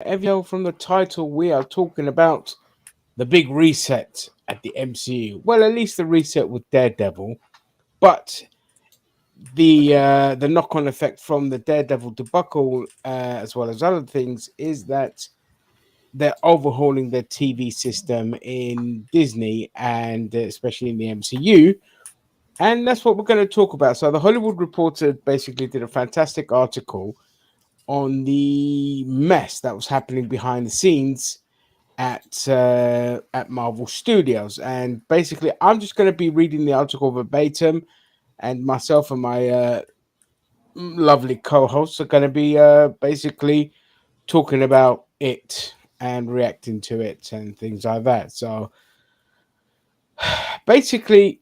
Evio, from the title, we are talking about the big reset at the MCU. Well, at least the reset with Daredevil, but the knock-on effect from the Daredevil debacle, as well as other things, is that they're overhauling their TV system in Disney and especially in the MCU. And that's what we're going to talk about. So, the Hollywood Reporter basically did a fantastic article on the mess that was happening behind the scenes at Marvel Studios. And basically, I'm just going to be reading the article verbatim, and myself and my lovely co-hosts are going to be basically talking about it and reacting to it and things like that. So basically,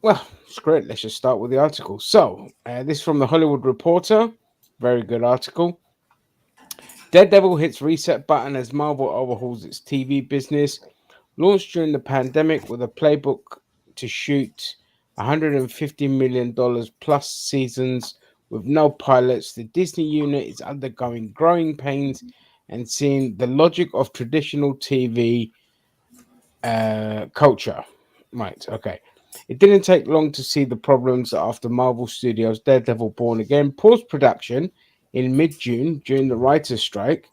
well, screw it. Let's just start with the article. So this is from the Hollywood Reporter. Very good article. Daredevil hits reset button as Marvel overhauls its TV business. Launched during the pandemic with a playbook to shoot $150 million plus seasons with no pilots, the Disney unit is undergoing growing pains and seeing the logic of traditional TV culture. Right, okay. It didn't take long to see the problems after Marvel Studios' Daredevil Born Again paused production in mid June during the writer's strike.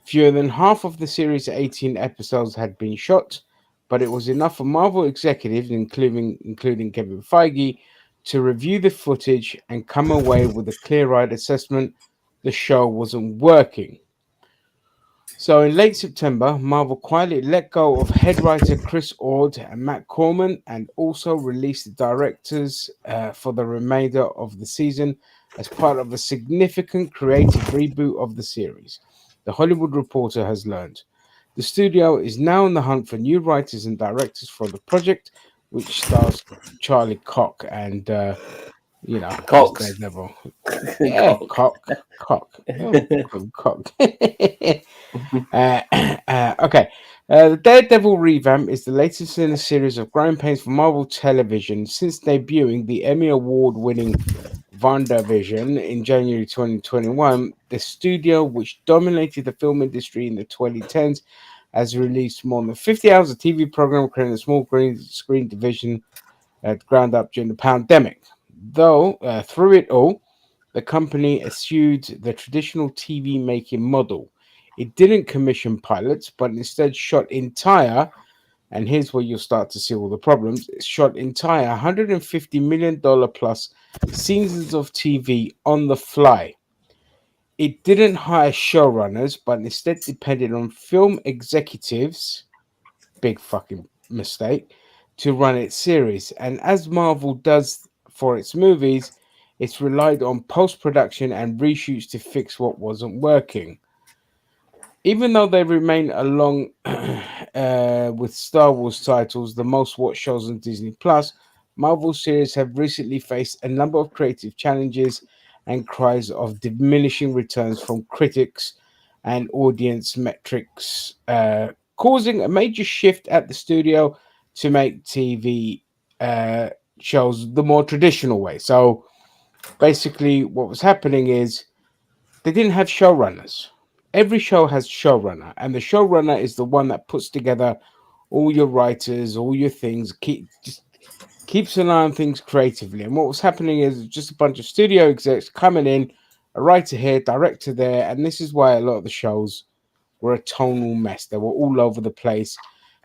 Fewer than half of the series' 18 episodes had been shot, but it was enough for Marvel executives, including Kevin Feige, to review the footage and come away with a clear-eyed assessment the show wasn't working. So in late September, Marvel quietly let go of head writer Chris Ord and Matt Corman and also released the directors for the remainder of the season as part of a significant creative reboot of the series. The Hollywood Reporter has learned. The studio is now on the hunt for new writers and directors for the project, which stars Charlie Cox and, as Cox. Daredevil. Yeah, Cox. Cock. Oh, Cock. Okay. The Daredevil revamp is the latest in a series of growing pains for Marvel Television since debuting the Emmy Award winning WandaVision in January 2021. The studio, which dominated the film industry in the 2010s, has released more than 50 hours of TV program, creating a small green screen division at ground up during the pandemic. Though, through it all, the company eschewed the traditional TV making model. It didn't commission pilots, but instead shot entire, and here's where you'll start to see all the problems. It shot entire $150 million plus seasons of TV on the fly. It didn't hire showrunners, but instead depended on film executives, big fucking mistake, to run its series. And as Marvel does for its movies, it's relied on post production and reshoots to fix what wasn't working. Even though they remain along with Star Wars titles, the most watched shows on Disney Plus, Marvel series have recently faced a number of creative challenges and cries of diminishing returns from critics and audience metrics, causing a major shift at the studio to make TV uh, shows the more traditional way. So basically, what was happening is they didn't have showrunners. Every show has showrunner, and the showrunner is the one that puts together all your writers, all your things, just keeps an eye on things creatively. And what was happening is just a bunch of studio execs coming in, a writer here, director there, and this is why a lot of the shows were a tonal mess. They were all over the place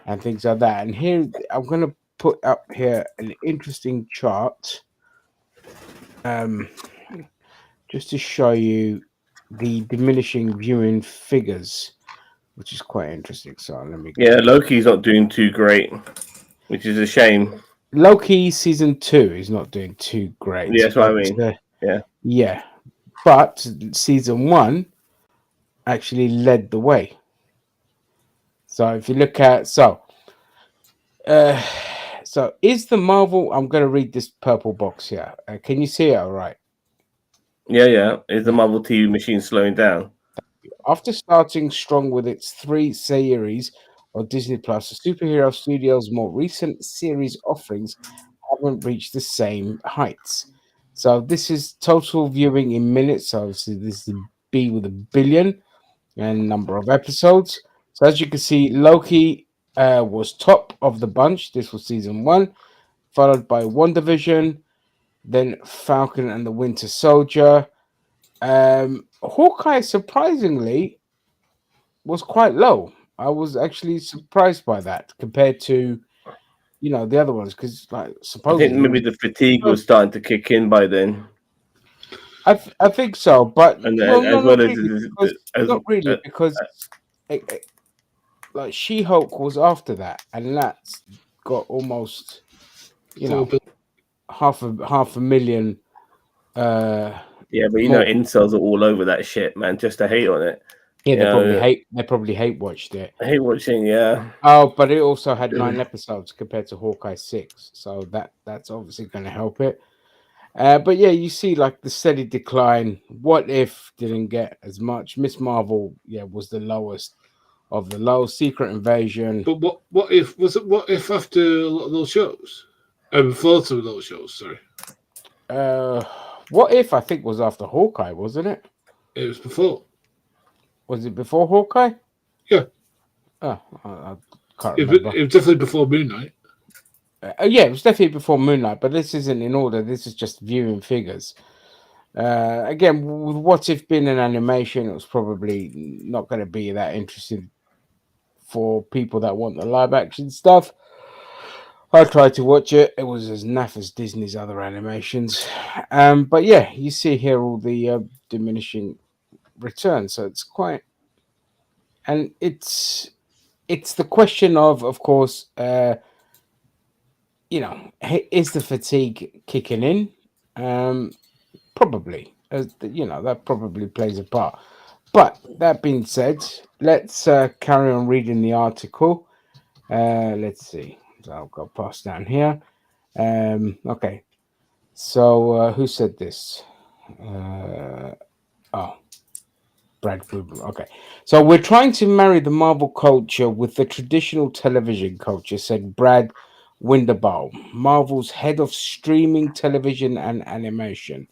and things like that. And here I'm going to put up here an interesting chart, um, just to show you the diminishing viewing figures, which is quite interesting. So let me go Yeah, to Loki's not doing too great, which is a shame. Loki. Season 2 is not doing too Yeah, great, that's what I but mean. Yeah. yeah, but season 1 actually led the way. So if you look at uh, so is the Marvel? I'm going to read this purple box here. Can you see it? All right. Yeah, yeah. Is the Yeah. Marvel TV machine slowing down? After starting strong with its 3 series on Disney Plus, the superhero studio's more recent series offerings haven't reached the same heights. So this is total viewing in minutes. So obviously this is B with a billion. and number of episodes. So as you can see, Loki was top of the bunch. This was season one, followed by WandaVision, then Falcon and the Winter Soldier. Hawkeye surprisingly was quite low. I was actually surprised by that compared to the other ones because like I think supposedly it maybe was the fatigue supposed. was starting to kick in by then, I think so, but and well, no, as well as as not really because it, like She-Hulk was after that, and that's got almost you Four know billion. half a million yeah, but more. incels are all over that shit, man, just to hate on it. Yeah, You know, they probably hate watched it. I hate watching. Yeah, Oh, but it also had 9 episodes compared to Hawkeye 6, so that's obviously going to help it. But yeah, you see like the steady decline. What If didn't get as much. Miss Marvel, yeah, was the lowest of the low. Secret Invasion. But what if was it? What if after a lot of those shows? Before some of those shows, sorry, Uh, what If I think was after Hawkeye, wasn't it? it was before. Was it before Hawkeye? Yeah, Oh, I can't it was, remember. it was definitely before Moon Knight. Yeah, it was definitely before Moonlight, but this isn't in order. This is just viewing figures. Again, with What If being an animation, it was probably not going to be that interesting for people that want the live action stuff. I tried to watch it. It was as naff as Disney's other animations. But yeah, you see here all the diminishing returns. So it's quite, and it's the question of course, is the fatigue kicking in? Probably, that probably plays a part. But that being said, let's carry on reading the article. Let's see. So I'll go past down here. Okay. So who said this? Oh, Brad Gruber. Okay. So we're trying to marry the Marvel culture with the traditional television culture, said Brad Winderbaum, Marvel's head of streaming television and animation.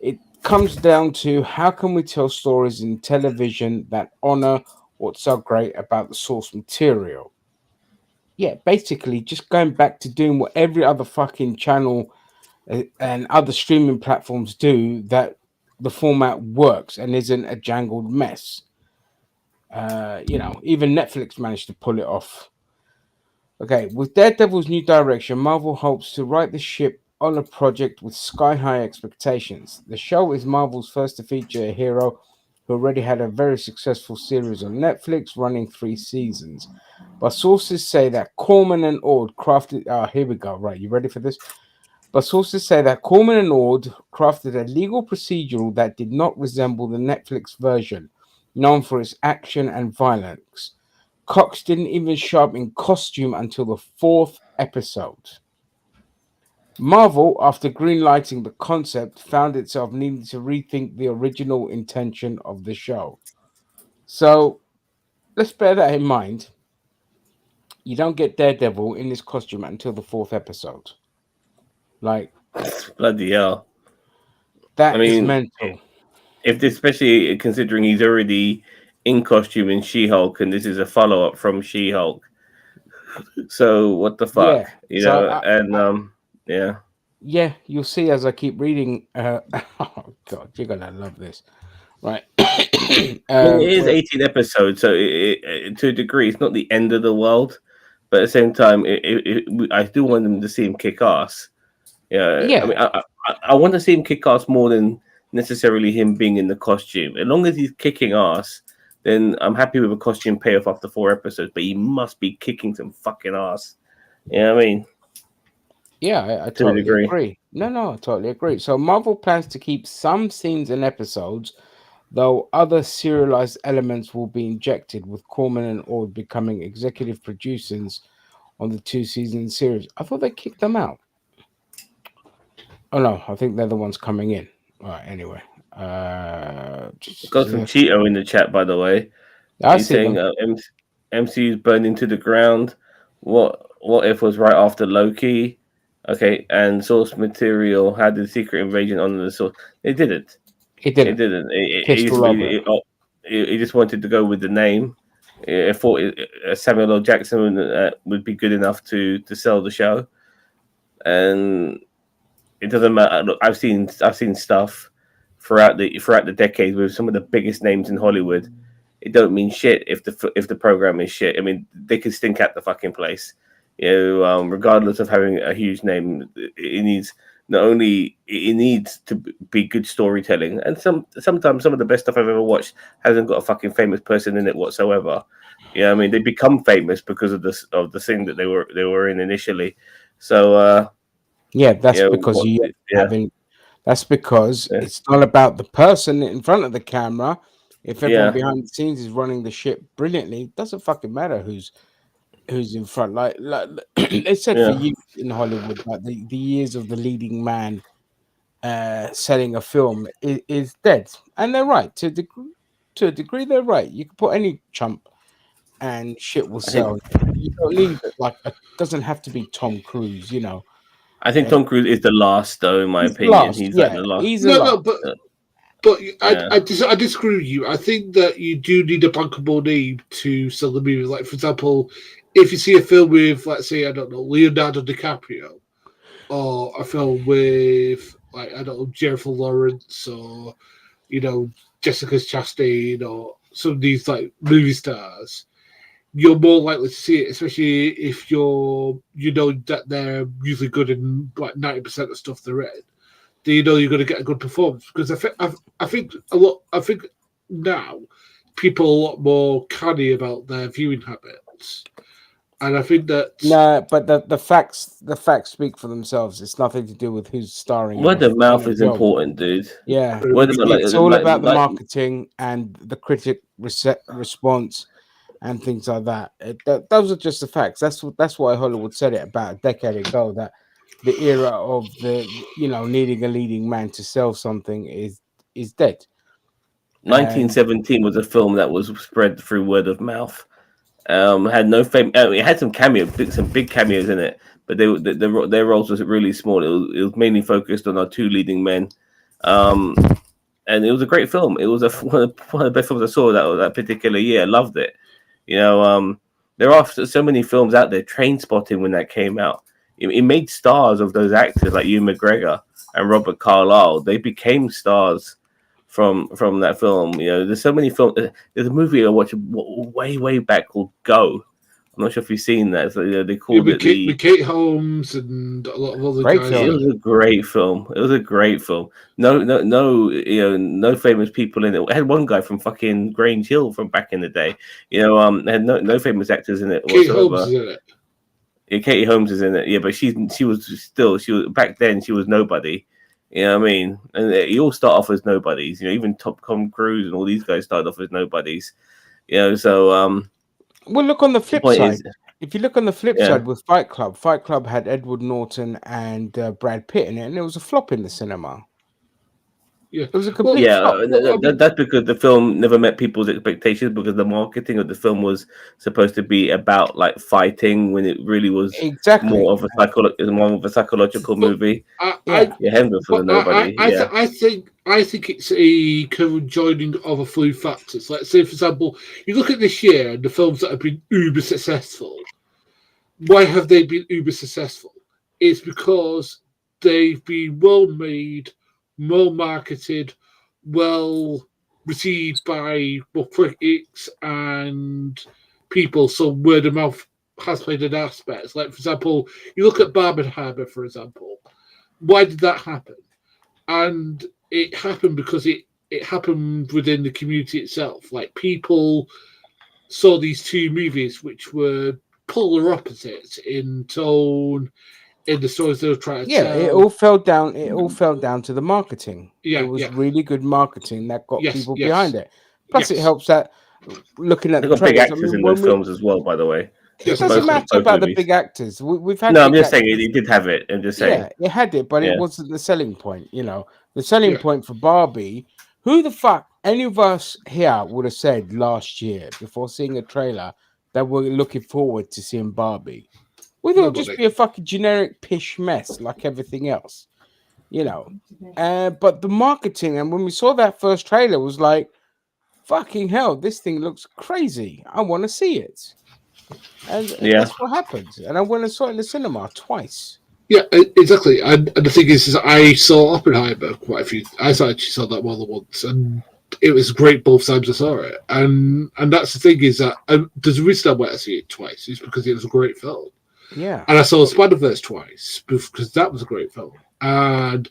It comes down to how can we tell stories in television that honor what's so great about the source material. Yeah, basically just going back to doing what every other fucking channel and other streaming platforms do, that the format works and isn't a jangled mess. Even Netflix managed to pull it off. Okay, with Daredevil's new direction, Marvel hopes to right the ship on a project with sky high expectations. The show is Marvel's first to feature a hero who already had a very successful series on Netflix running 3 seasons. But sources say that Corman and Ord crafted. Here we go. Right, you ready for this? But sources say that Corman and Ord crafted a legal procedural that did not resemble the Netflix version, known for its action and violence. Cox didn't even show up in costume until the 4th episode. Marvel, after greenlighting the concept, found itself needing to rethink the original intention of the show. So let's bear that in mind. You don't get Daredevil in this costume until the 4th episode. Like, bloody hell. I that is mean, mental. if especially considering he's already in costume in She-Hulk, and this is a follow-up from She-Hulk. So what the Yeah. fuck, So, And I, yeah. yeah, you'll see as I keep reading. Oh, God, you're going to love this. Right. I mean, it is Well, 18 episodes, so to a degree, it's not the end of the world. But at the same time, I do want them to see him kick ass. Yeah, I yeah. mean, I want to see him kick ass more than necessarily him being in the costume. As long as he's kicking ass, then I'm happy with a costume payoff after 4 episodes. But he must be kicking some fucking ass. You know what I mean? Yeah, I To a totally degree. agree. No, I totally agree. So Marvel plans to keep some scenes and episodes, though other serialized elements will be injected, with Corman and Ord becoming executive producers on the 2 season series. I thought they kicked them out. Oh no, I think they're the ones coming in. All right, anyway. Got some Cheeto in the chat, by the way. I He's see saying them. MCU's burning to the ground. What if was right after Loki? Okay, and source material had the secret invasion on the source. It didn't. It It didn't. didn't. It Pissed used to all over be. it. he just wanted to go with the name. I thought Samuel L. Jackson would be good enough to sell the show, and it doesn't matter. Look, I've seen stuff throughout the decades with some of the biggest names in Hollywood. It don't mean shit if the program is shit. I mean, they can stink at the fucking place. Regardless of having a huge name, it needs to be good storytelling. And sometimes some of the best stuff I've ever watched hasn't got a fucking famous person in it whatsoever. I mean, they become famous because of the thing that they were in initially. So that's because that's because it's not about the person in front of the camera. If everyone behind the scenes is running the ship brilliantly, it doesn't fucking matter who's in front. Like they said for years in Hollywood, like the years of the leading man selling a film is dead, and they're right to a degree. They're right. You can put any chump and shit will sell. You don't need doesn't have to be Tom Cruise. I think Tom Cruise is the last, though, in my opinion. He's like the last. He's but I disagree with you. I think that you do need a bankable name to sell the movie. Like, for example, if you see a film with, let's say, I don't know, Leonardo DiCaprio, or a film with, like, I don't know, Jennifer Lawrence, or, Jessica Chastain, or some of these, like, movie stars, you're more likely to see it, especially if you know that they're usually good in, like, 90% of stuff they're in. You're going to get a good performance, because I think now people are a lot more canny about their viewing habits, and I think that but the facts speak for themselves. It's nothing to do with who's starring. Word of mouth is important, dude. Yeah, it's all about the marketing and the critic response and things like that. Those are just the facts. That's why Hollywood said it about a decade ago, that the era of the needing a leading man to sell something is dead. 1917 was a film that was spread through word of mouth. Had no fame. It had some big cameos in it, but their roles was really small. It was mainly focused on our two leading men, and it was a great film. It was one of the best films I saw that particular year. I loved it. There are so many films out there. Trainspotting, when that came out, it made stars of those actors like Ewan McGregor and Robert Carlyle. They became stars from that film. There's so many films. There's a movie I watched way back called Go. I'm not sure if you've seen that. So, they called it with Kate Holmes and a lot of other guys. It was a great film. No famous people in it. It had one guy from fucking Grange Hill from back in the day. Had no famous actors in it whatsoever. Holmes is in it. Yeah, Katie Holmes is in it. Yeah, but she was back then. She was nobody. You know what I mean? And you all start off as nobodies. Even Tom Cruise and all these guys started off as nobodies. So well, look on the flip side. If you look on the flip side with Fight Club had Edward Norton and Brad Pitt in it, and it was a flop in the cinema. Yeah, it was a complete flop. That's because the film never met people's expectations, because the marketing of the film was supposed to be about like fighting, when it really was more of a psychological movie. I think it's a conjoining of a few factors. Let's say, for example, you look at this year and the films that have been uber successful. Why have they been uber successful? It's because they've been well made, well marketed, well received by critics and people. So word of mouth has played an aspect. Like, for example, you look at Barbenheimer, for example. Why did that happen? And it happened because it happened within the community itself. Like, people saw these two movies, which were polar opposites in tone, in the stories they were trying to tell. It all fell down. It all fell down to the marketing. It was really good marketing that got people behind it. Plus, it helps that looking at the big actors in those films as well. By the way, it doesn't matter about the big actors. We've had. No, I'm just saying it did have it. I'm just saying. Yeah, it had it, but it wasn't the selling point. The selling point for Barbie. Who the fuck? Any of us here would have said last year before seeing a trailer that we're looking forward to seeing Barbie. We thought it'd just be a fucking generic pish mess like everything else, But the marketing, and when we saw that first trailer, was like, fucking hell, this thing looks crazy. I want to see it. And Yeah. that's what happens. And I went and saw it in the cinema twice. Yeah, exactly. And the thing is I saw Oppenheimer quite a few. I actually saw that more than once, and it was great both times I saw it. And that's the thing is that there's a reason I went to see it twice. Is because it was a great film. Yeah. And I saw Spider-Verse twice because that was a great film. And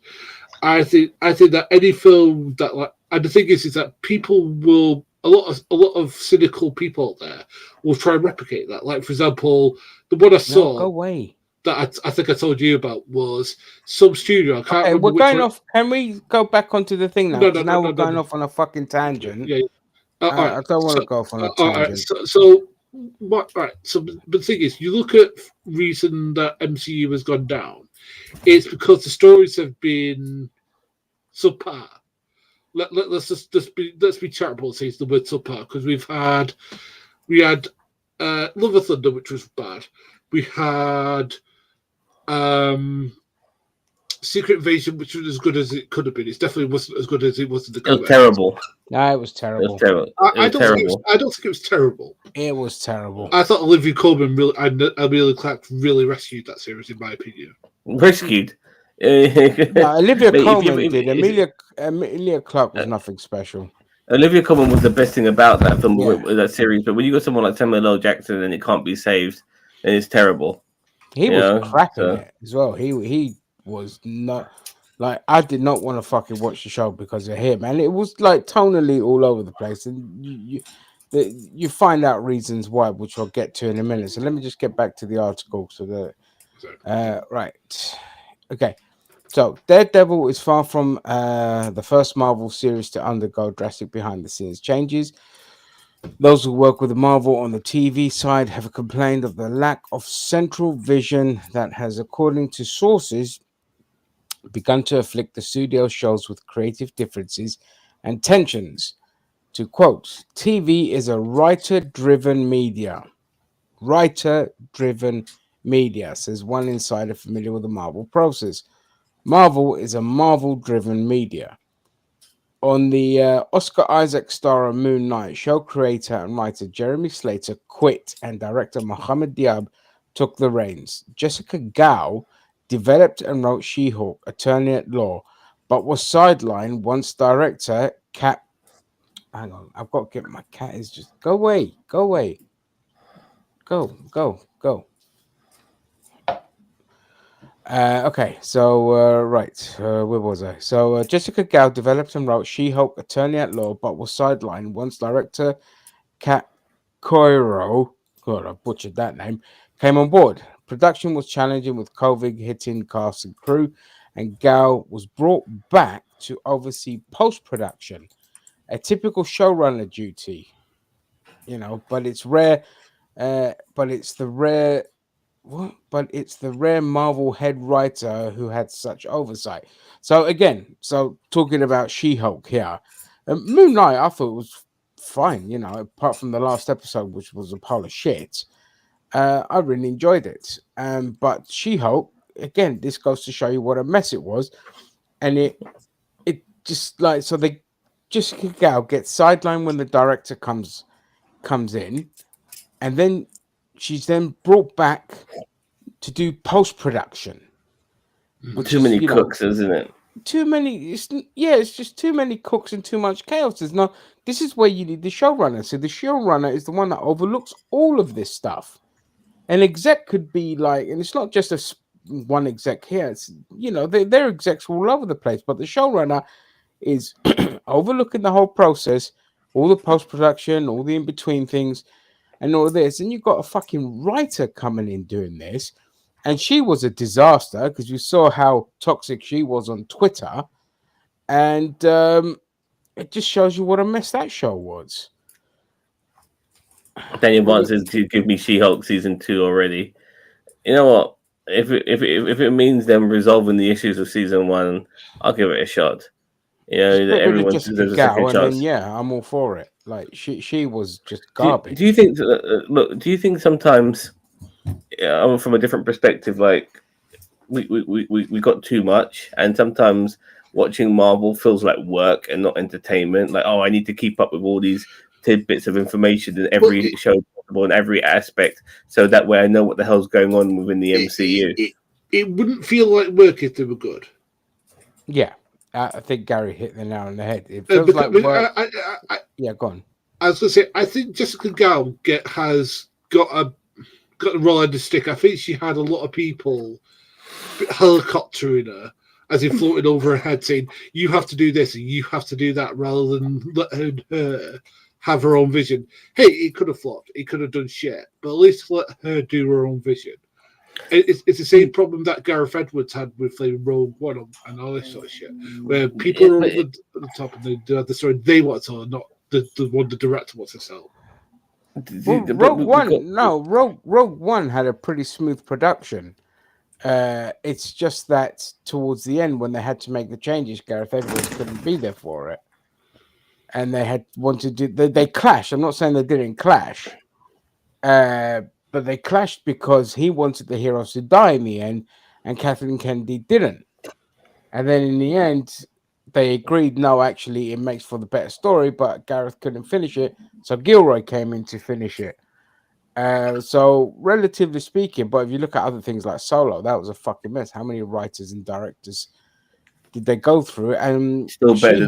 I think that any film that like, and the thing is that people will a lot of cynical people out there will try and replicate that. Like for example, the one I saw. Go away. That I think I told you about was some studio. I can't remember we're which going one. off. Can we go back onto the thing now? No, Because now we're going off on a fucking tangent. Yeah. All right. I don't want to go off on a All right. tangent. So what? Right. So, but the thing is, you look at reason that MCU has gone down. It's because the stories have been subpar. Let's be charitable and say it's the word subpar because we had Love of Thunder, which was bad. We had Secret Invasion, which was as good as it could have been. It definitely wasn't as good as it was in the It was terrible. No, it was terrible. It was terrible. I don't think it was terrible. It was terrible. I thought Olivia Colman and Amelia Clark really rescued that series, in my opinion. Rescued. No, Olivia Mate, Colman did. Amelia Clark was nothing special. Olivia Colman was the best thing about that film, Yeah. with that series. But when you got someone like Samuel L. Jackson and it can't be saved, then it's terrible. He was crap in it as well. He was not like I did not want to fucking watch the show because of him, and it was like tonally all over the place, and you find out reasons why, which I'll get to in a minute. So let me just get back to the article. So right, okay. So Daredevil is far from the first Marvel series to undergo drastic behind-the-scenes changes. Those who work with Marvel on the TV side have complained of the lack of central vision that has, according to sources, begun to afflict the studio shows with creative differences and tensions. To quote, TV is a writer-driven media. Writer-driven media, says one insider familiar with the Marvel process. Marvel is a Marvel-driven media. On the Oscar Isaac star of Moon Knight, show creator and writer Jeremy Slater quit and director Mohamed Diab took the reins. Jessica Gao developed and wrote She-Hulk, Attorney at Law, but was sidelined once director Cat... Hang on, I've got to get... My cat is just... Go away. Go. Okay, so right, where was I? So Jessica Gao developed and wrote She-Hulk, Attorney at Law, but was sidelined once director Kat Coiro, God, I butchered that name, came on board. Production was challenging with COVID hitting cast and crew, and Gao was brought back to oversee post-production, a typical showrunner duty, but it's rare. But it's the rare Marvel head writer who had such oversight. So again, talking about She-Hulk here, Moon Knight, I thought it was fine, apart from the last episode, which was a pile of shit. I really enjoyed it. But She-Hulk, again, this goes to show you what a mess it was, and it just like so they Jessica Gao gets sidelined when the director comes in, and then she's then brought back to do post-production. Too many cooks, isn't it? Too many. It's just too many cooks and too much chaos. This is where you need the showrunner. So the showrunner is the one that overlooks all of this stuff. An exec could be like, and it's not just one exec here. It's, they're execs all over the place, but the showrunner is overlooking the whole process, all the post-production, all the in-between things, and all this. And you've got a fucking writer coming in doing this. And she was a disaster because you saw how toxic she was on Twitter. And it just shows you what a mess that show was. Daniel Vance says to give me She-Hulk season 2 already. You know what? If it means them resolving the issues of season 1, I'll give it a shot. Everyone deserves a second chance. I'm all for it. Like she was just garbage. Do you think? Do you think sometimes, from a different perspective, like we got too much, and sometimes watching Marvel feels like work and not entertainment. Like, oh, I need to keep up with all these tidbits of information in every show possible in every aspect, so that way I know what the hell's going on within the MCU. It wouldn't feel like work if they were good. Yeah, I think Gary hit the nail on the head. It feels like work. Yeah, go on. I was going to say, I think Jessica Gal has got the roll end of stick. I think she had a lot of people helicoptering her as he floated over her head, saying, "You have to do this and you have to do that," rather than letting her have her own vision. Hey, it could have flopped. It could have done shit, but at least let her do her own vision. It's the same problem that Gareth Edwards had with Rogue One and all this sort of shit, where people are over the top and they do the story they want to tell, not the one the director wants to sell. Well, Rogue One had a pretty smooth production. It's just that towards the end, when they had to make the changes, Gareth Edwards couldn't be there for it, and they had wanted to. They clashed. I'm not saying they didn't clash, but they clashed because he wanted the heroes to die in the end, and Kathleen Kennedy didn't. And then in the end, they agreed, no, actually, it makes for the better story, but Gareth couldn't finish it, so Gilroy came in to finish it. So relatively speaking, but if you look at other things like Solo, that was a fucking mess. How many writers and directors did they go through? And still better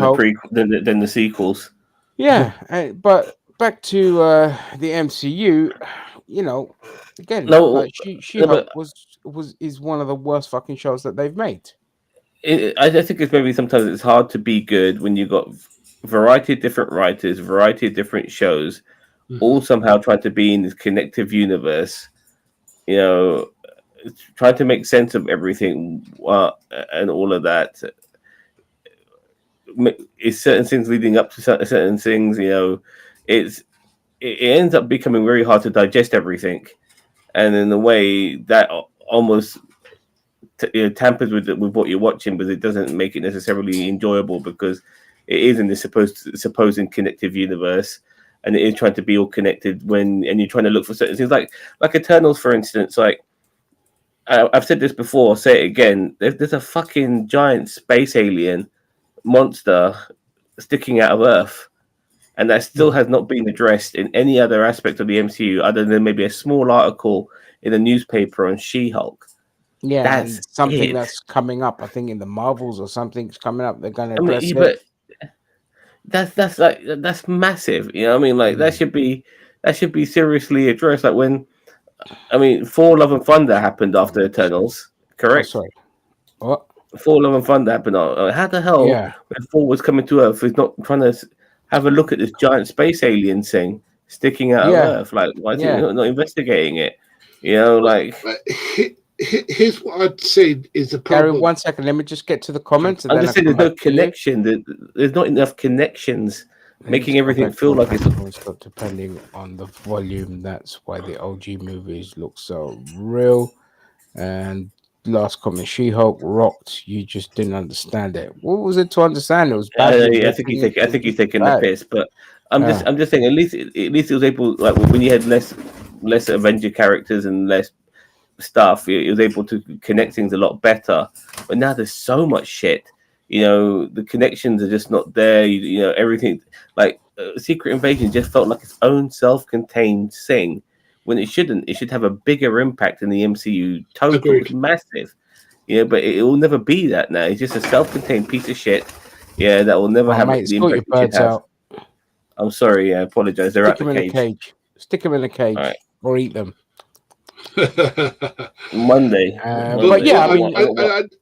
than the sequels. Yeah, but back to the MCU, you know, again, She-Hulk is one of the worst fucking shows that they've made. I think it's maybe sometimes it's hard to be good when you've got variety of different writers, variety of different shows, all somehow trying to be in this connective universe, you know, trying to make sense of everything and all of that. It's certain things leading up to certain things, you know, it ends up becoming very hard to digest everything, and in a way that almost tampers with what you're watching, but it doesn't make it necessarily enjoyable because it is in this supposed connective universe, and it is trying to be all connected and you're trying to look for certain things like Eternals, for instance. Like I've said this before, I'll say it again. There's a fucking giant space alien monster sticking out of Earth, and that still has not been addressed in any other aspect of the MCU other than maybe a small article in a newspaper on She-Hulk. Yeah, that's something that's coming up. I think in the Marvels or something's coming up. They're going to address it. But that's massive. You know what I mean? Like that should be seriously addressed. Like when, Thor: Love and Thunder happened after Eternals, correct? Oh, sorry, what? Thor: Love and Thunder happened. How the hell when Thor was coming to Earth, he's not trying to have a look at this giant space alien thing sticking out of Earth? Like, why is he not investigating it? You know, like. Here's what I'd say is the problem. Gary, 1 second. Let me just get to the comments. I'm just saying there's no connection. There's not enough connections making everything feel like it's depending on the volume. That's why the OG movies look so real. And last comment, She-Hulk rocked. You just didn't understand it. What was it to understand? It was bad. I think you're taking the piss, but I'm just saying at least it was able, like when you had less Avenger characters and less stuff, it was able to connect things a lot better. But now there's so much shit, you know, the connections are just not there. You know, everything like Secret Invasion just felt like its own self-contained thing when it shouldn't. It should have a bigger impact in the MCU total. It's massive, but it will never be that now. It's just a self-contained piece of shit, that will never have the impact it should have. I'm sorry, I apologize. They're out the cage. Stick them in a cage, right, or eat them. Monday. But yeah,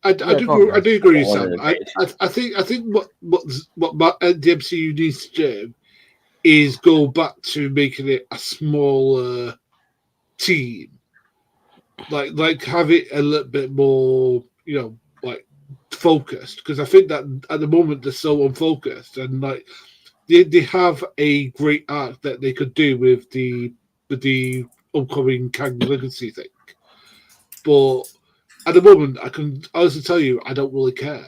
I do agree with Sam. I think what the MCU needs to do is go back to making it a smaller team, like have it a little bit more, like focused. Because I think that at the moment they're so unfocused, and like they have a great arc that they could do with the upcoming Kang Legacy thing, but at the moment, I can honestly tell you, I don't really care,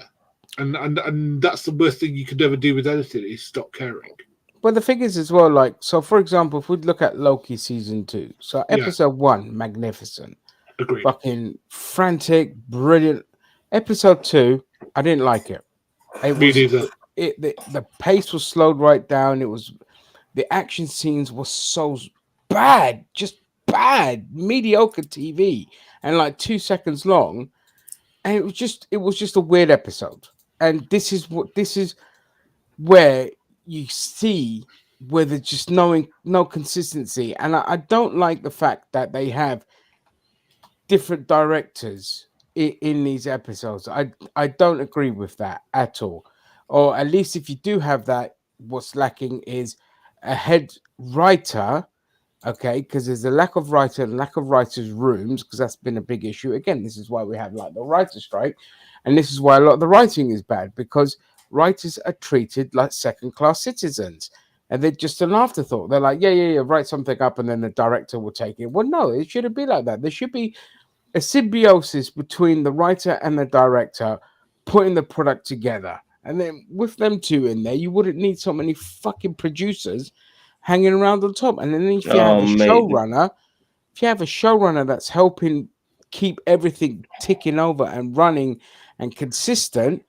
and that's the worst thing you could ever do with anything is stop caring. But the thing is as well, like, so for example, if we look at Loki season 2, so episode 1, magnificent, agreed, fucking frantic, brilliant. Episode 2, I didn't like it. It Me was neither. the pace was slowed right down. It was the action scenes were so bad, just bad, mediocre TV, and like 2 seconds long. And it was just a weird episode. And this is where you see where there's just no consistency. And I don't like the fact that they have different directors in these episodes. I don't agree with that at all. Or at least if you do have that, what's lacking is a head writer. Okay, because there's a lack of writer and lack of writers' rooms, because that's been a big issue. Again, this is why we have like the writer strike, and this is why a lot of the writing is bad, because writers are treated like second-class citizens, and they're just an afterthought. They're like, yeah, write something up, and then the director will take it. Well, no, it shouldn't be like that. There should be a symbiosis between the writer and the director putting the product together. And then with them two in there, you wouldn't need so many fucking producers hanging around on top. And then if you have Oh, a mate. showrunner, that's helping keep everything ticking over and running and consistent,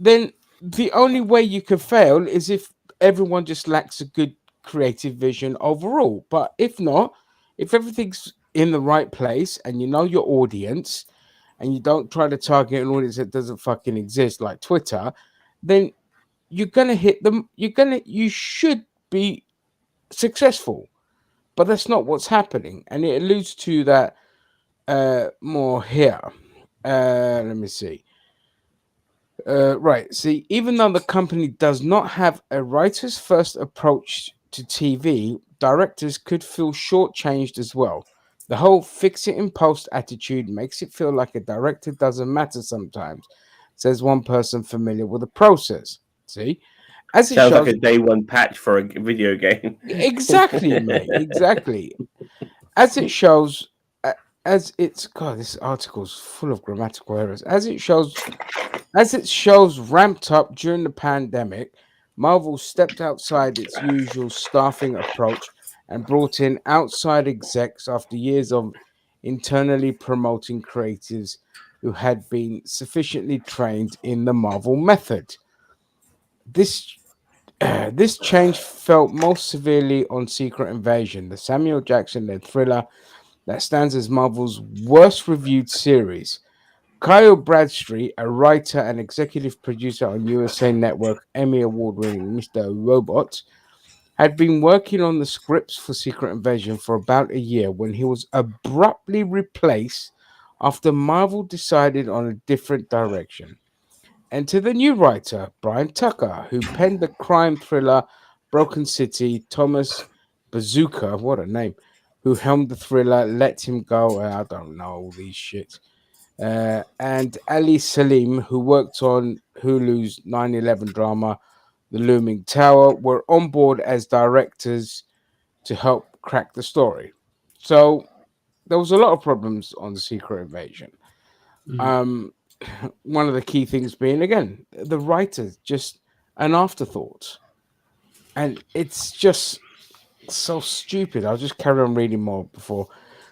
then the only way you can fail is if everyone just lacks a good creative vision overall. But if not, if everything's in the right place and you know your audience and you don't try to target an audience that doesn't fucking exist like Twitter, then you're gonna hit them. You should be successful, but that's not what's happening, and it alludes to that more here. Let me see. Right. See, even though the company does not have a writer's first approach to TV, directors could feel shortchanged as well. The whole fix it in post attitude makes it feel like a director doesn't matter sometimes, says one person familiar with the process. See, as it Sounds like shows, a day one patch for a video game. exactly, mate, exactly. As it shows, as it's God, this article's full of grammatical errors. As its shows ramped up during the pandemic, Marvel stepped outside its usual staffing approach and brought in outside execs after years of internally promoting creatives who had been sufficiently trained in the Marvel method. This this change felt most severely on Secret Invasion, the Samuel Jackson led thriller that stands as Marvel's worst reviewed series. Kyle Bradstreet, a writer and executive producer on USA Network Emmy Award winning Mr. Robot, had been working on the scripts for Secret Invasion for about a year when he was abruptly replaced after Marvel decided on a different direction. Enter the new writer, Brian Tucker, who penned the crime thriller Broken City, Thomas Bazooka, what a name, who helmed the thriller Let Him Go. I don't know all these shits. And Ali Salim, who worked on Hulu's 9/11 drama The Looming Tower, were on board as directors to help crack the story. So there was a lot of problems on the Secret Invasion. Mm. Um, one of the key things being again the writers just an afterthought, and it's just so stupid. I'll just carry on reading more before.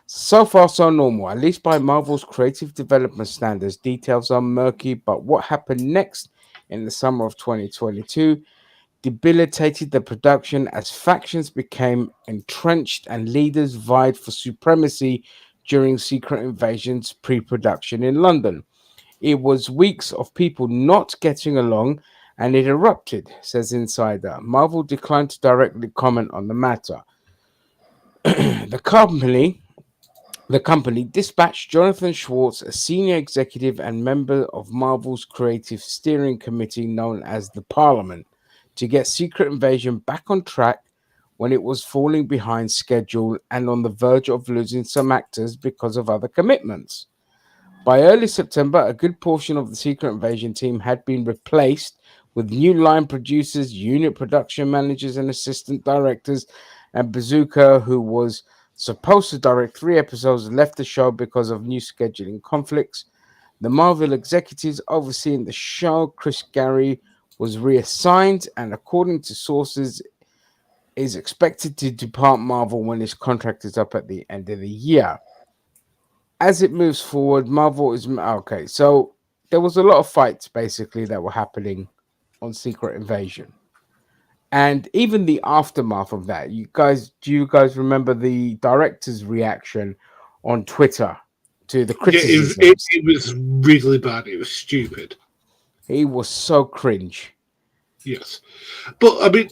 So far, so normal. At least by Marvel's creative development standards, details are murky, but what happened next in the summer of 2022 debilitated the production as factions became entrenched and leaders vied for supremacy during Secret Invasion's pre production in London. It was weeks of people not getting along and it erupted, says Insider. Marvel declined to directly comment on the matter. the company the company dispatched Jonathan Schwartz, a senior executive and member of Marvel's creative steering committee known as the Parliament, to get Secret Invasion back on track when it was falling behind schedule and on the verge of losing some actors because of other commitments. By early September, a good portion of the Secret Invasion team had been replaced with new line producers, unit production managers, and assistant directors. And Bazooka, who was supposed to direct 3 episodes, left the show because of new scheduling conflicts. The Marvel executives overseeing the show, Chris Gary, was reassigned, and according to sources, is expected to depart Marvel when his contract is up at the end of the year. As it moves forward, Marvel is okay. So there was a lot of fights basically that were happening on Secret Invasion. And even the aftermath of that, do you guys remember the director's reaction on Twitter to the Yeah, criticisms? it was really bad. It was stupid. He was so cringe. Yes, but I mean,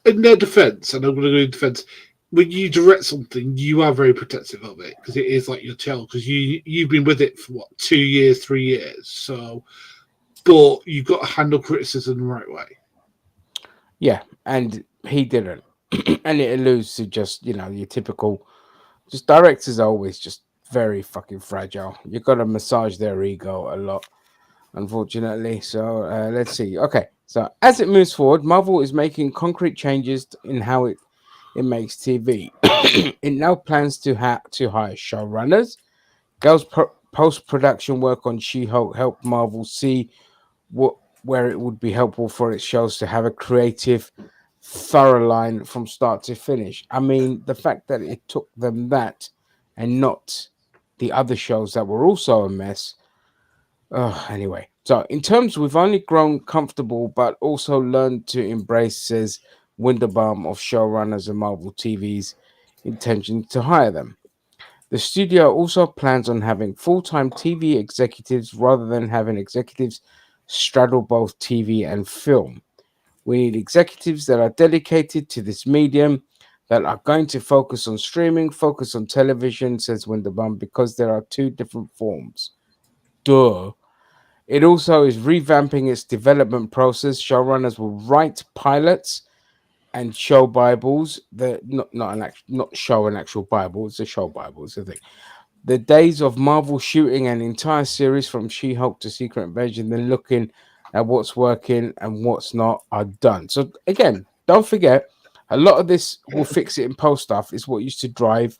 in their defence, and I'm going to go in defence. When you direct something, you are very protective of it because it is like your child. Because you've been with it for what 2 years, 3 years. So, but you've got to handle criticism the right way. Yeah, and he didn't. And it alludes to just, your typical, just directors are always just very fucking fragile. You've got to massage their ego a lot, unfortunately. So let's see. Okay, so as it moves forward, Marvel is making concrete changes in how it makes TV. It now plans to hire showrunners. Girls post production work on She-Hulk help Marvel see what where it would be helpful for its shows to have a creative, thorough line from start to finish. I mean, the fact that it took them that and not the other shows that were also a mess. Anyway, so in terms, we've only grown comfortable, but also learned to embrace, says Winderbaum of showrunners and Marvel TV's intention to hire them. The studio also plans on having full-time TV executives rather than having executives straddle both TV and film. We need executives that are dedicated to this medium, that are going to focus on streaming, focus on television, says Winderbaum, because there are two different forms. Duh. It also is revamping its development process. Showrunners will write pilots and show Bibles. Not show an actual Bible. It's a show Bible. It's a thing. The days of Marvel shooting an entire series from She-Hulk to Secret Invasion, then looking at what's working and what's not, are done. So again, don't forget, a lot of this will fix it in post stuff is what used to drive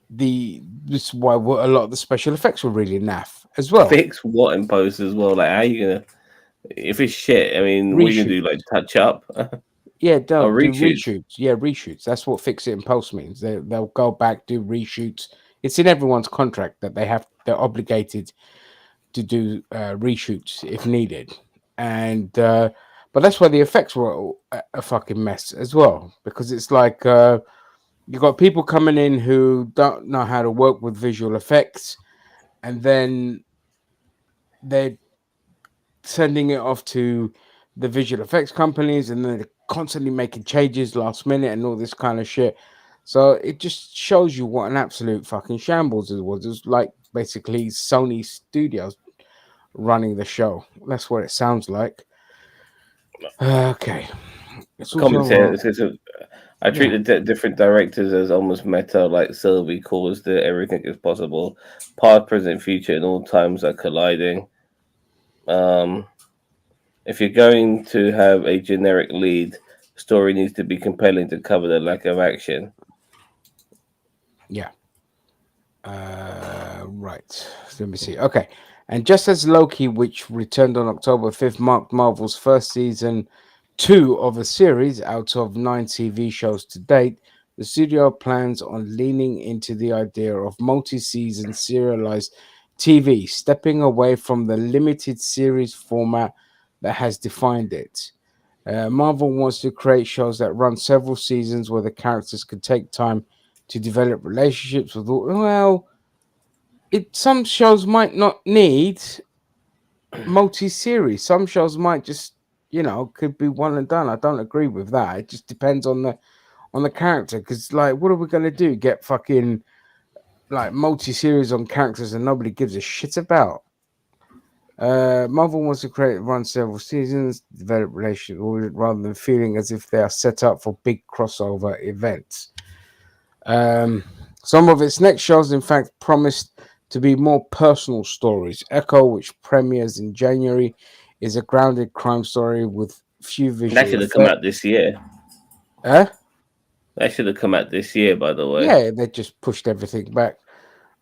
this is why a lot of the special effects were really naff as well. Fix what in post as well? Like, how you gonna? If it's shit, I mean, what are you gonna Reshoot. do? Like touch up Yeah, or don't do reshoots? reshoots. Yeah, reshoots. That's what fix it in post means. They'll go back, do reshoots. It's in everyone's contract that they're obligated to do reshoots if needed. And but that's why the effects were a fucking mess as well, because it's like you got people coming in who don't know how to work with visual effects, and then they're sending it off to the visual effects companies, and then they're constantly making changes last minute and all this kind of shit. So it just shows you what an absolute fucking shambles it was. It was like basically Sony Studios running the show. That's what it sounds like. Okay. It's also Commentators. I treat yeah. the different directors as almost meta, like Sylvie calls the everything is possible, past, present, future, and all times are colliding. Um, if you're going to have a generic lead, story needs to be compelling to cover the lack of action. Yeah. Right. So let me see. Okay. And just as Loki, which returned on October 5th, marked Marvel's first season 2 of a series out of 9 TV shows to date, the studio plans on leaning into the idea of multi-season serialized TV, stepping away from the limited series format that has defined it. Marvel wants to create shows that run several seasons where the characters can take time to develop relationships with all. Well, some shows might not need multi-series. Some shows might just, could be one and done. I don't agree with that. It just depends on the character. Because like, what are we gonna do? Get fucking like multi-series on characters and nobody gives a shit about. Marvel wants to run several seasons, develop relationships, rather than feeling as if they are set up for big crossover events. Some of its next shows, in fact, promised to be more personal stories. Echo, which premieres in January, is a grounded crime story with few That visual should have come effects. out this year. Huh? That should have come out this year, by the way. Yeah, they just pushed everything back,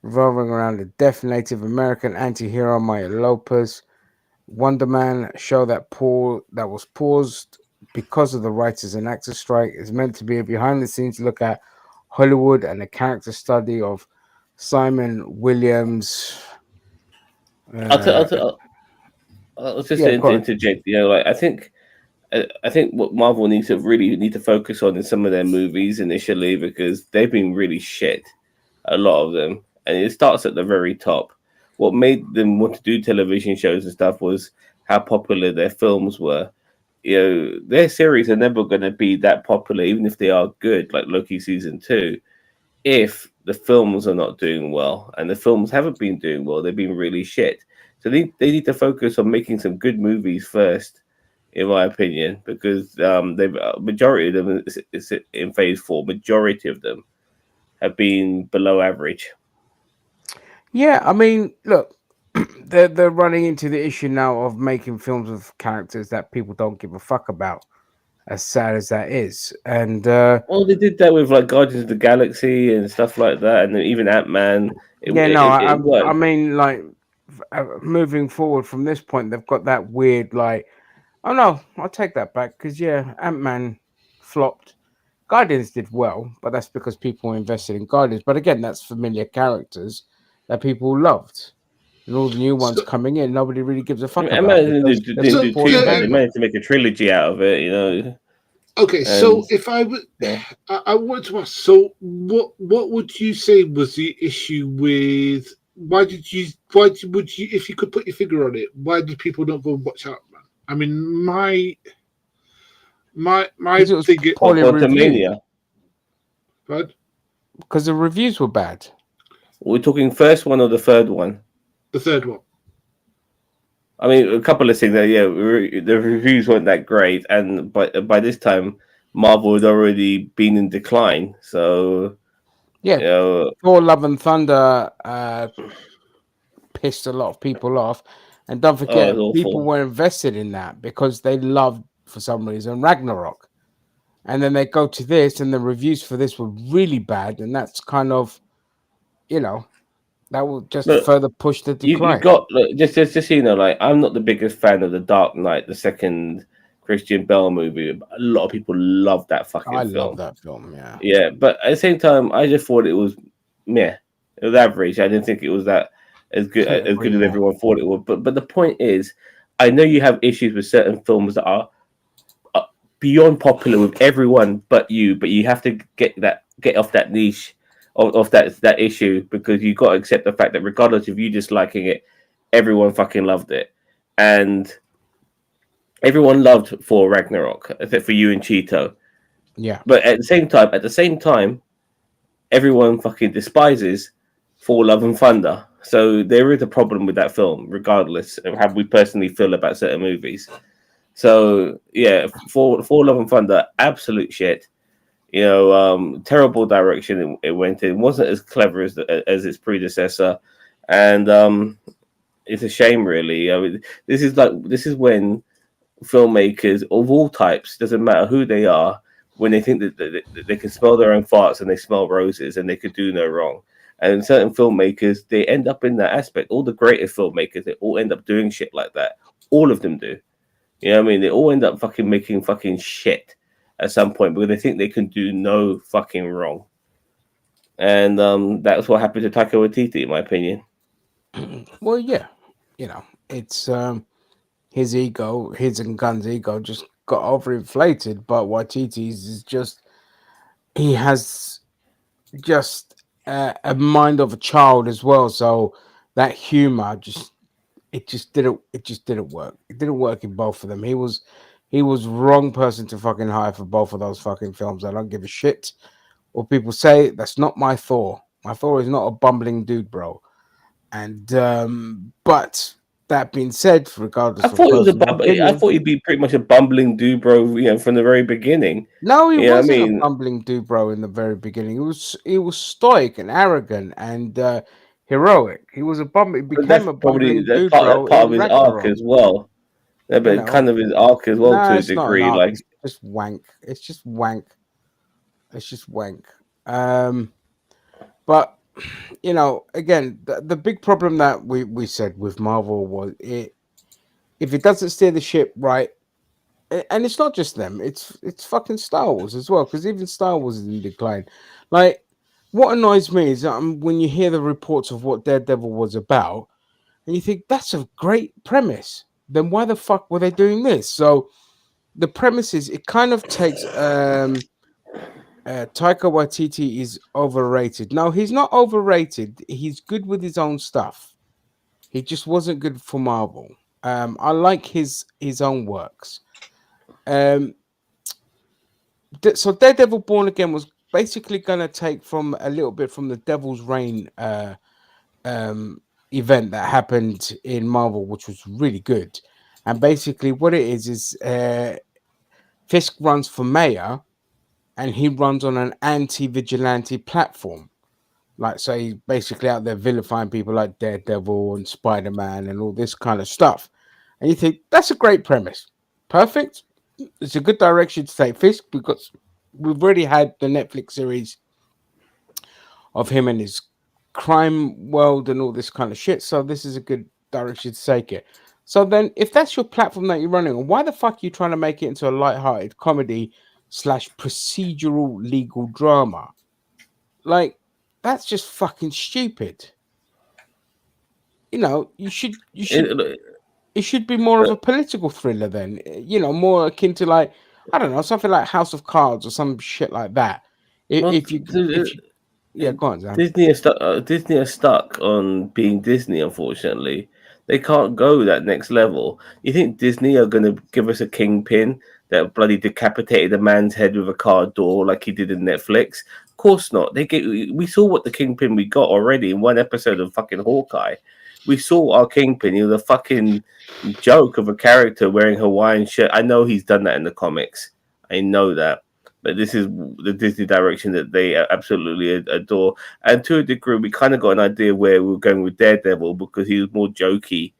revolving around the deaf Native American anti-hero Maya Lopez. Wonder Man, a show that was paused because of the writers and actors strike, is meant to be a behind-the-scenes look at Hollywood and a character study of Simon Williams. Uh, I'll just yeah, go on. interject. Like I think what Marvel need to focus on in some of their movies initially because they've been really shit, a lot of them, and it starts at the very top. What made them want to do television shows and stuff was how popular their films were. Their series are never going to be that popular, even if they are good, like Loki season 2. If the films are not doing well, and the films haven't been doing well, they've been really shit. So they need to focus on making some good movies first in my opinion, because they've majority of them is in phase 4. Majority of them have been below average. Yeah, I mean, look, they're running into the issue now of making films with characters that people don't give a fuck about. As sad as that is, and Well, they did that with like Guardians of the Galaxy and stuff like that, and then even Ant Man. It, yeah, no, it, it I worked. mean, like, moving forward from this point, they've got that weird, like, oh no, I'll take that back because yeah, Ant Man flopped. Guardians did well, but that's because people invested in Guardians. But again, that's familiar characters that people loved. And all the new ones So, coming in, nobody really gives a I fuck mean, Ant about Man because they've didn't so do poorly too bad. They handled. managed to make a trilogy out of it. okay, And so if I would, yeah. I want to ask. So, what would you say was the issue with? Would you, if you could put your finger on it, why did people not go and watch Ant Man? I mean, my Because it was thing, poorly reviewed. Quantumania. right? Because the reviews were bad. We're talking first one or the third one. The third one. I mean, a couple of things. The reviews weren't that great, and by this time, Marvel had already been in decline. So, Yeah, you know, Thor: Love and Thunder pissed a lot of people off, and don't oh, forget, it's people awful. were invested in that because they loved, for some reason, Ragnarok. And then they go to this, and the reviews for this were really bad, and that's kind of, you know, that will just Look, further push the you decline. got look, just so you know, like I'm not the biggest fan of the Dark Knight, the second Christian Bale movie. But a lot of people love that I fucking love film. that film. Yeah, Yeah, but at the same time, I just thought it was meh. It was average. I didn't think it was that couldn't as agree good as more. everyone thought it would. But the point is, I know you have issues with certain films that are beyond popular with everyone but you. But you have to get off that niche of that issue because you got to accept the fact that regardless of you disliking it, everyone fucking loved it, and everyone loved for Ragnarok except for you and Cheeto. Yeah, But at the same time, everyone fucking despises For Love and Thunder. So there is a problem with that film, regardless of how we personally feel about certain movies. So yeah, for Love and Thunder, absolute shit. Terrible direction it went in. Wasn't as clever as its predecessor, and it's a shame, really. I mean, this is when filmmakers of all types, doesn't matter who they are, when they think that they can smell their own farts and they smell roses and they could do no wrong. And certain filmmakers, they end up in that aspect. All the greatest filmmakers, they all end up doing shit like that. All of them do. You know what I mean? They all end up fucking making fucking shit at some point because they think they can do no fucking wrong. And that's what happened to Taika Waititi, in my opinion. well, yeah, it's his and Gun's ego just got overinflated. But Waititi's is just he has just a mind of a child as well. So that humor just didn't work. It didn't work in both of them. He was wrong person to fucking hire for both of those fucking films. I don't give a shit what people say. That's not my Thor. My Thor is not a bumbling dude, bro. And but that being said, I regardless of thought it was personal I opinion, thought he'd be pretty much a bumbling dude, bro. From the very beginning. no, he You know what I wasn't a mean? bumbling dude, bro. In the very beginning, he was stoic and arrogant and heroic. He was a bum. He But became a bumbling dude, that's bro, part of in his arc Ragnarok. as well. Yeah, You but know, kind of his arc as well nah, to a it's not an degree. arc. Like It's just wank. It's just wank. It's just wank. Um, but again, the big problem that we said with Marvel was if it doesn't steer the ship right, and it's not just them, it's fucking Star Wars as well, because even Star Wars is in decline. Like, what annoys me is when you hear the reports of what Daredevil was about, And you think that's a great premise. Then why the fuck were they doing this? So the premise is it kind of takes Taika Waititi is overrated. No, he's not overrated. He's good with his own stuff. He just wasn't good for Marvel. I like his own works. Um, so Daredevil Born Again was basically gonna take from a little bit from the Devil's Reign um event that happened in Marvel, which was really good. And basically, what it is Fisk runs for mayor, and he runs on an anti-vigilante platform. Like, so he's basically out there vilifying people like Daredevil and Spider-Man and all this kind of stuff. And you think that's a great premise, perfect. It's a good direction to take Fisk because we've already had the Netflix series of him and his crime world and all this kind of shit. So this is a good direction to take it. So then, if that's your platform that you're running on, why the fuck are you trying to make it into a light-hearted comedy slash procedural legal drama? Like, that's just fucking stupid. You know, it should be more of a political thriller then. You know, more akin to like, I don't know, something like House of Cards or some shit like that. Well, If you yeah, go on, Zam. Disney are stuck on being Disney. Unfortunately, they can't go that next level. You think Disney are going to give us a kingpin that bloody decapitated a man's head with a car door like he did in Netflix? Of course not. We saw what the kingpin we got already in one episode of fucking Hawkeye. We saw our kingpin. He was a fucking joke of a character wearing Hawaiian shirt. I know he's done that in the comics. I know that. But this is the Disney direction that they absolutely adore. And to a degree, we kind of got an idea where we were going with Daredevil because he was more jokey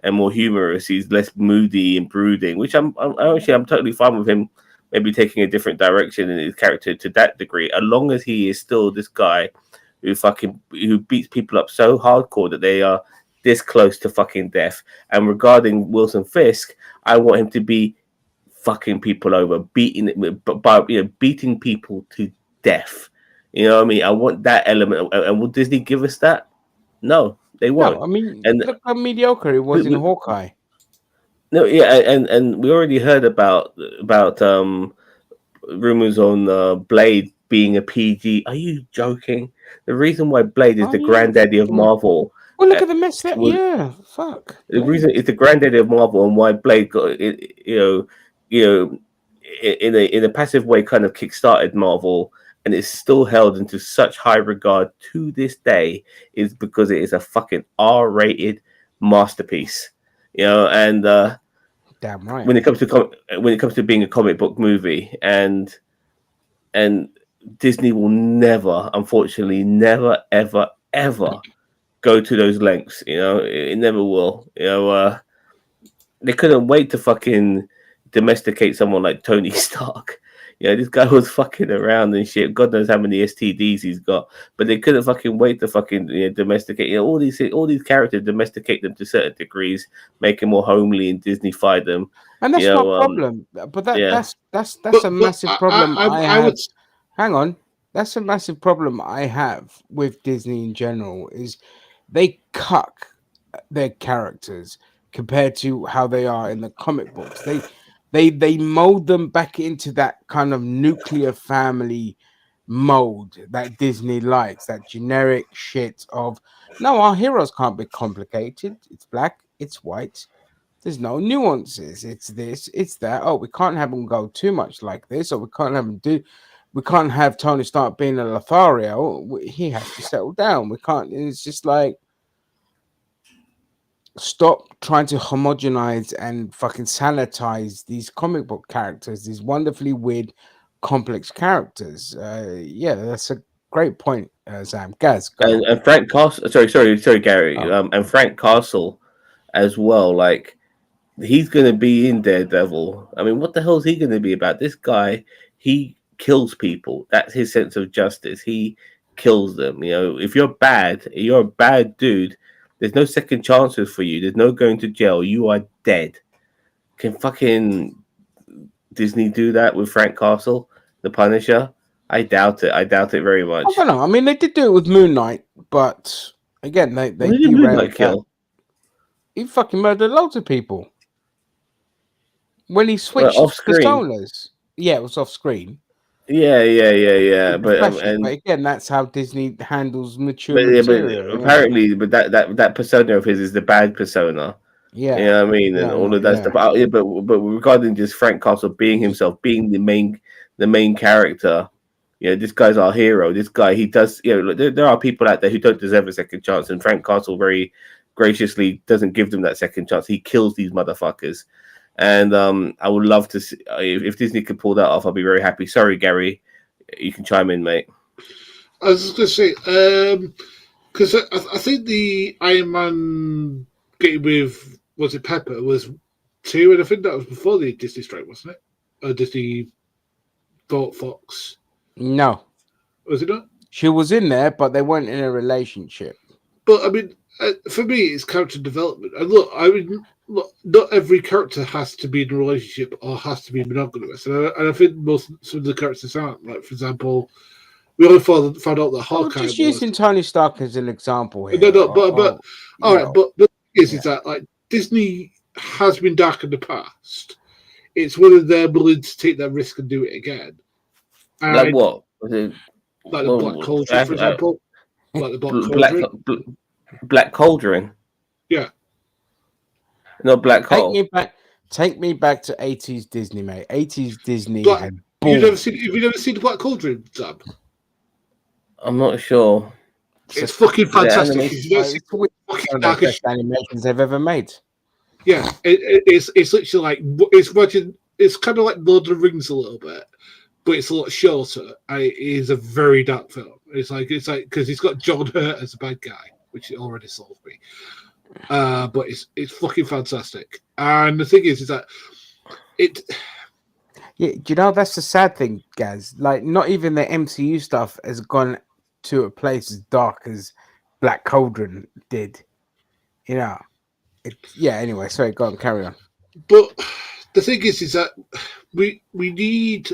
and more humorous. He's less moody and brooding, which I'm totally fine with him maybe taking a different direction in his character to that degree, as long as he is still this guy who beats people up so hardcore that they are this close to fucking death. And regarding Wilson Fisk, I want him to be fucking people over, beating people to death. You know what I mean? I want that element. And will Disney give us that? No, they won't. No, I mean, And look how mediocre it was in Hawkeye. no, yeah, and we already heard about rumors on Blade being a PG. Are you joking? The reason why Blade is the granddaddy of Marvel. Well, look at the mess that. Yeah, fuck. The reason it's the granddaddy of Marvel and why Blade got it, in a passive way, kind of kickstarted Marvel, and it's still held into such high regard to this day, is because it is a fucking R-rated masterpiece. You know, and damn right. when it comes to being a comic book movie, and Disney will never, unfortunately, never ever go to those lengths. You know, it never will. You know, they couldn't wait to fucking domesticate someone like Tony Stark. You know, this guy was fucking around and shit. God knows how many STDs he's got, but they couldn't fucking wait to fucking domesticate. You know, all these characters, domesticate them to certain degrees, make them more homely and Disneyfy them. And that's my problem. But that's a massive problem I have. Hang on, that's a massive problem I have with Disney in general. Is they cuck their characters compared to how they are in the comic books. They mold them back into that kind of nuclear family mode that Disney likes, that generic shit of no, our heroes can't be complicated. It's black, it's white. There's no nuances. It's this, it's that. Oh, we can't have them go too much like this, or we can't have them do. We can't have Tony Stark being a Lothario. He has to settle down. We can't. It's just like, stop trying to homogenize and fucking sanitize these comic book characters, these wonderfully weird, complex characters. Yeah, that's a great point, Sam. Gaz, go. And Frank Castle. Sorry, Gary. And Frank Castle as well. Like, he's going to be in Daredevil. I mean, what the hell is he going to be about? This guy, he kills people. That's his sense of justice. He kills them. You know, if you're a bad dude. There's no second chances for you. There's no going to jail. You are dead. Can fucking Disney do that with Frank Castle, the Punisher? I doubt it. I doubt it very much. I don't know. I mean, they did do it with Moon Knight, but again, they did Moon Knight kill? He fucking murdered loads of people when he switched Off screen. personas. Yeah, it was off screen. Yeah. It was But flashing. But again, that's how Disney handles mature yeah, but material. You know? apparently, but that persona of his is the bad persona. You Yeah, know what I mean, and yeah, all no, of that yeah. stuff. Yeah, but regarding just Frank Castle being himself, being the main character, you know, this guy's our hero. This guy, he does. You know, look, there are people out there who don't deserve a second chance, and Frank Castle very graciously doesn't give them that second chance. He kills these motherfuckers, and I would love to see if Disney could pull that off. I'll be very happy. Sorry, Gary, you can chime in, mate. I was just going to say, because I think the Iron Man getting with, was it Pepper, was 2, and I think that was before the Disney strike, wasn't it? Disney bought Fox. No, Was it not? she was in there, but they weren't in a relationship. But, I mean, for me, it's character development. And look, I mean, look, not every character has to be in a relationship or has to be monogamous. And I think some of the characters aren't. Like, for example, we only found out that I'm Hawkeye just was. using Tony Stark as an example here. No, but all right, know, but the thing is yeah. that like Disney has been dark in the past. It's whether they're willing to take that risk and do it again. And Like what? Was it, like the Black Cauldron, for example. Like the Black Cauldron. Black Cauldron. Yeah. No, Black Hole. Take me back to 80s Disney, mate. 80s Disney had Have balls. you never seen the Black Cauldron, Zab? I'm not sure. It's fucking fantastic. animation. It's One of the best animations they've ever made. Yeah, it's literally like it's kind of like Lord of the Rings a little bit, but it's a lot shorter. And it is a very dark film. It's like because he's got John Hurt as a bad guy, which it already sold me. But it's fucking fantastic. And the thing is that it. Yeah, do you know that's the sad thing, guys? Like, not even the MCU stuff has gone to a place as dark as Black Cauldron did. You know, Anyway, sorry, go on, carry on. But the thing is that we need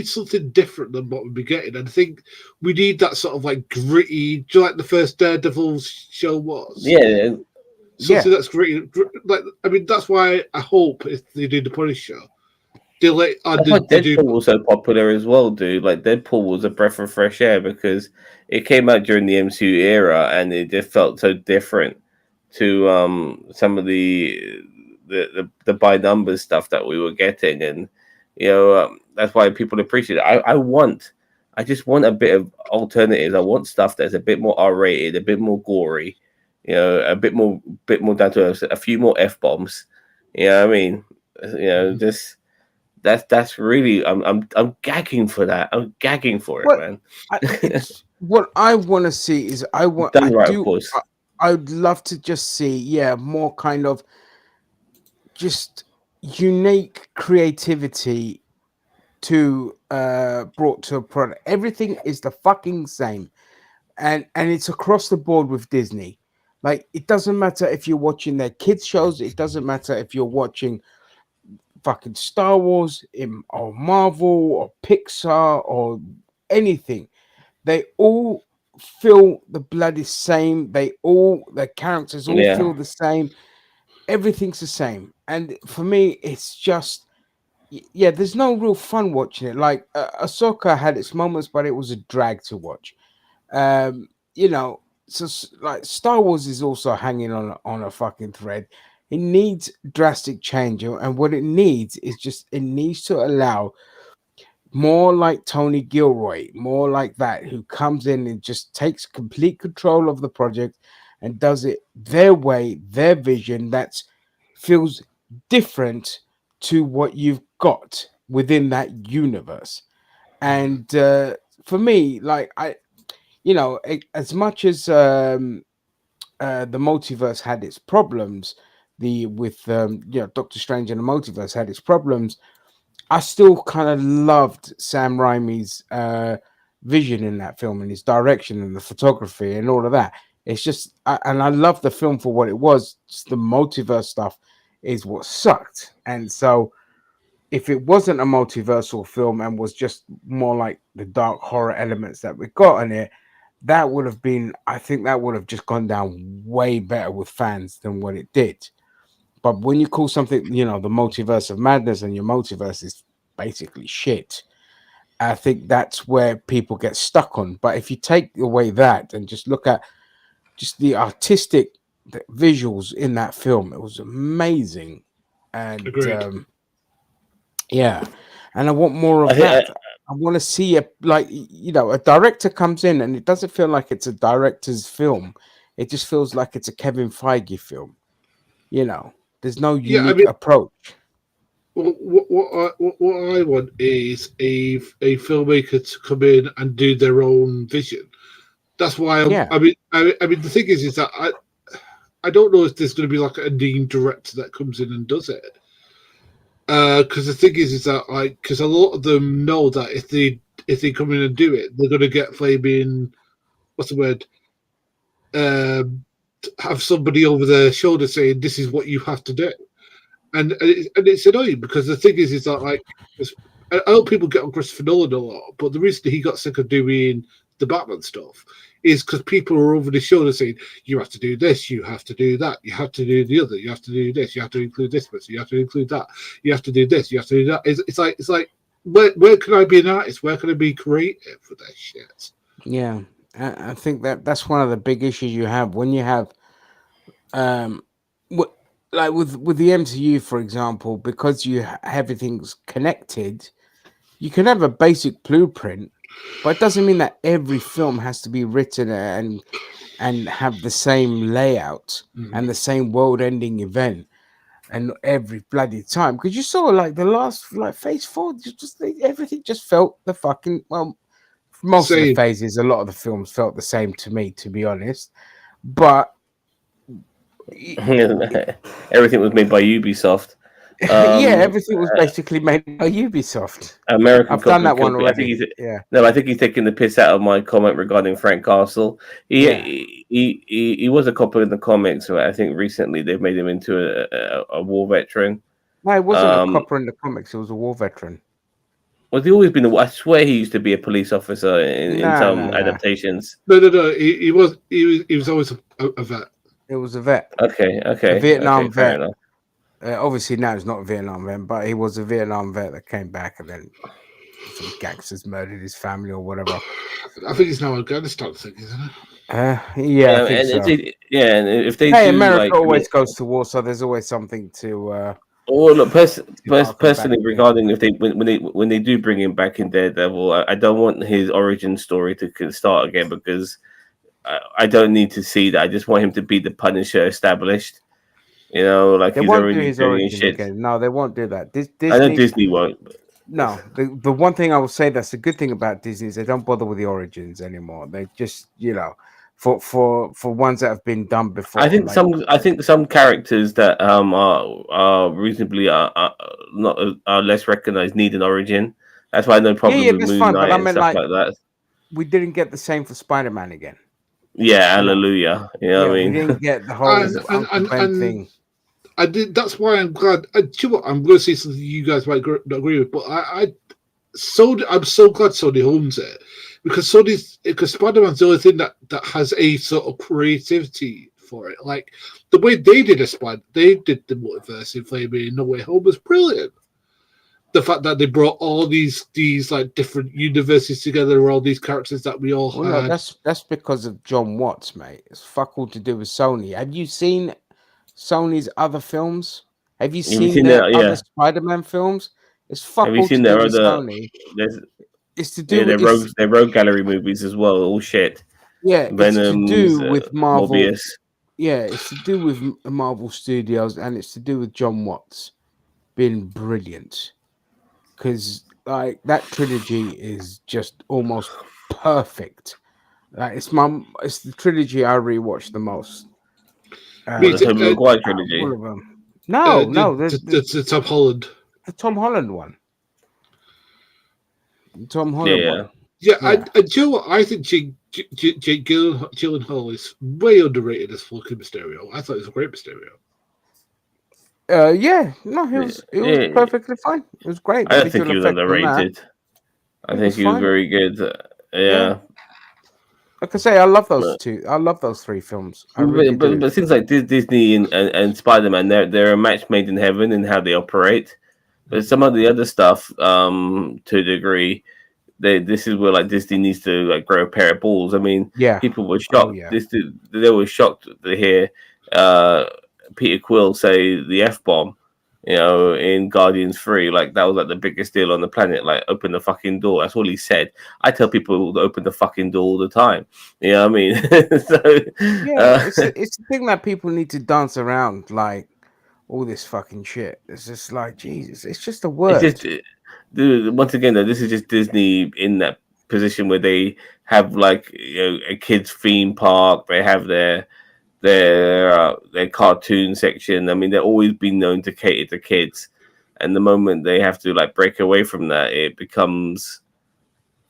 something different than what we've been getting, and I think we need that sort of like gritty, do you like the first Daredevil show was? Yeah. Something that's gritty. Like, I mean, that's why I hope if they do the Punisher, they let. Deadpool was so popular as well, dude. Like Deadpool was a breath of fresh air because it came out during the MCU era, and it just felt so different to some of the by numbers stuff that we were getting, and you know that's why people appreciate it. I just want a bit of alternatives. I want stuff that's a bit more R-rated, a bit more gory, you know, a bit more down to earth, a few more F-bombs. You know what I mean? You know, just that's really I'm gagging for that. I'm gagging for it, man. What I want to see is I'd love to just see more kind of just unique creativity to brought to a product. Everything is the fucking same, and it's across the board with Disney. Like, it doesn't matter if you're watching their kids shows, it doesn't matter if you're watching fucking Star Wars or Marvel or Pixar or anything. They all feel the bloody same. The characters all feel the same. Everything's the same. And for me, it's just there's no real fun watching it. Like, Ahsoka had its moments, but it was a drag to watch. You know, so like Star Wars is also hanging on a fucking thread. It needs drastic change, and what it needs is it needs to allow more like Tony Gilroy, more like that, who comes in and just takes complete control of the project and does it their way, their vision that feels different to what you've got within that universe. And for me, like as much as the multiverse had its problems, Doctor Strange and the multiverse had its problems, I still kind of loved Sam Raimi's vision in that film and his direction and the photography and all of that. It's just, and I love the film for what it was. Just the multiverse stuff is what sucked. And so, if it wasn't a multiversal film and was just more like the dark horror elements that we got in it, that would have been, I think that would have just gone down way better with fans than what it did. But when you call something, the multiverse of madness, and your multiverse is basically shit, I think that's where people get stuck on. But if you take away that and just look at just the artistic visuals in that film, it was amazing. And Agreed. yeah, and I want more I of think that. I want to see a director comes in and it doesn't feel like it's a director's film. It just feels like it's a Kevin Feige film. There's no Yeah, I unique mean, approach. what I want is a filmmaker to come in and do their own vision. That's why Yeah, I mean the thing is that I don't know if there's going to be like a named director that comes in and does it. Because the thing is that because a lot of them know that if they come in and do it, they're going to get flaming, what's the word? Have somebody over their shoulder saying this is what you have to do, and it's annoying because the thing is that I know people get on Christopher Nolan a lot, but the reason he got sick of doing the Batman stuff is because people are over his shoulder saying you have to do this, you have to do that, you have to do the other, you have to do this, you have to include this person, you have to include that, you have to do this, you have to do that. It's like where can I be an artist? Where can I be creative for this shit? yeah. I think that's one of the big issues you have when you have um what like with the MCU, for example, because everything's connected. You can have a basic blueprint, but it doesn't mean that every film has to be written and have the same layout and the same world-ending event and every bloody time. Because you saw like the last phase four, everything just felt the fucking most of the Same. phases, a lot of the films felt the same to me, to be honest. But everything was made by Ubisoft. yeah, Um, everything was basically made by Ubisoft. American I've done Copper that one Kill. I think already. he's Yeah, no. I think he's taking the piss out of my comment regarding Frank Castle. yeah. He was a copper in the comics, but I think recently they've made him into a war veteran. No, it wasn't a Um, copper in the comics. It was a war veteran. was he always been? I swear he used to be a police officer in No, some no, no. adaptations. No. He was always a vet. It was a vet, a Okay, Vietnam fair vet. enough. Obviously, now he's not a Vietnam vet, but he was a Vietnam vet that came back and then some gangsters murdered his family or whatever. I think he's now Afghanistan thing, isn't it? Yeah, I think And so. and if they Hey, do America like, I mean, always goes to war, so there's always something to well, look, harken back personally, to. regarding if they when they do bring him back in Daredevil, I don't want his origin story to start again because I don't need to see that. I just want him to be the Punisher established. Like They he's won't do already his doing his origin shit. again. No, they won't do that. I know Disney. Disney won't. No, the one thing I will say that's a good thing about Disney is they don't bother with the origins anymore. They just for ones that have been done before. I think some characters that are reasonably not are less recognized need an origin. That's why no problem Yeah, with that's Moon fine. But Knight I and mean, stuff like, like that. we didn't get the same for Spider-Man again. Yeah, You know, hallelujah. You know yeah, what I we mean? didn't get the whole Uncle Ben And thing. I did. That's why I'm glad. Do you know what? I'm going to say something you guys might not agree with, but I'm so glad Sony owns it because Spider-Man's the only thing that has a sort of creativity for it. Like the way they did they did the multiverse in Flaming No Way Home was brilliant. The fact that they brought all these like different universes together, all these characters that we all Well, no, had. that's because of John Watts, mate. It's fuck all to do with Sony. Have you seen Sony's other films? Have you Have you seen seen their that? other Yeah. Spider-Man films? It's Have fuck you all to seen do their with other? Sony. There's It's to do yeah, with their rogue gallery movies as well. All shit. it's to Venom's, do with Marvel. Morbius. Yeah, it's to do with Marvel Studios, and it's to do with John Watts being brilliant. Because like that trilogy is just almost perfect. Like it's the trilogy I rewatch the most. Well, Me the too, Tobey Maguire trilogy. All of them. No, no, the Tom Holland. the Tom Holland one. The Tom Yeah, Holland yeah. one. Yeah, Yeah. do you know what? I think Jake Gyllenhaal is way underrated as fucking Mysterio. I thought he was a great Mysterio. Yeah, no, it was Yeah. perfectly fine. It was great. I The don't think he visual was effects on that, underrated. I it think was he was fine. very good. Yeah. Yeah. Like I say, I love those But, two. I love those three films. I really but, do. but things like Disney and Spider Man, they're a match made in heaven in how they operate. But some of the other stuff, to a degree, this is where like Disney needs to like grow a pair of balls. I mean, Yeah. people were Oh shocked. yeah. They were shocked to hear uh, Peter Quill say the F bomb. In Guardians 3, like that was like the biggest deal on the planet. Like, open the fucking door. That's all he said. I tell people to open the fucking door all the time. You know what I mean? so, Yeah, it's the thing that people need to dance around like all this fucking shit. It's just like Jesus. It's just a it's word. just, dude. Once again, though, this is just Disney in that position where they have like a kids theme park. They have their cartoon section. I mean, they've always been known to cater to kids, and the moment they have to like break away from that, it becomes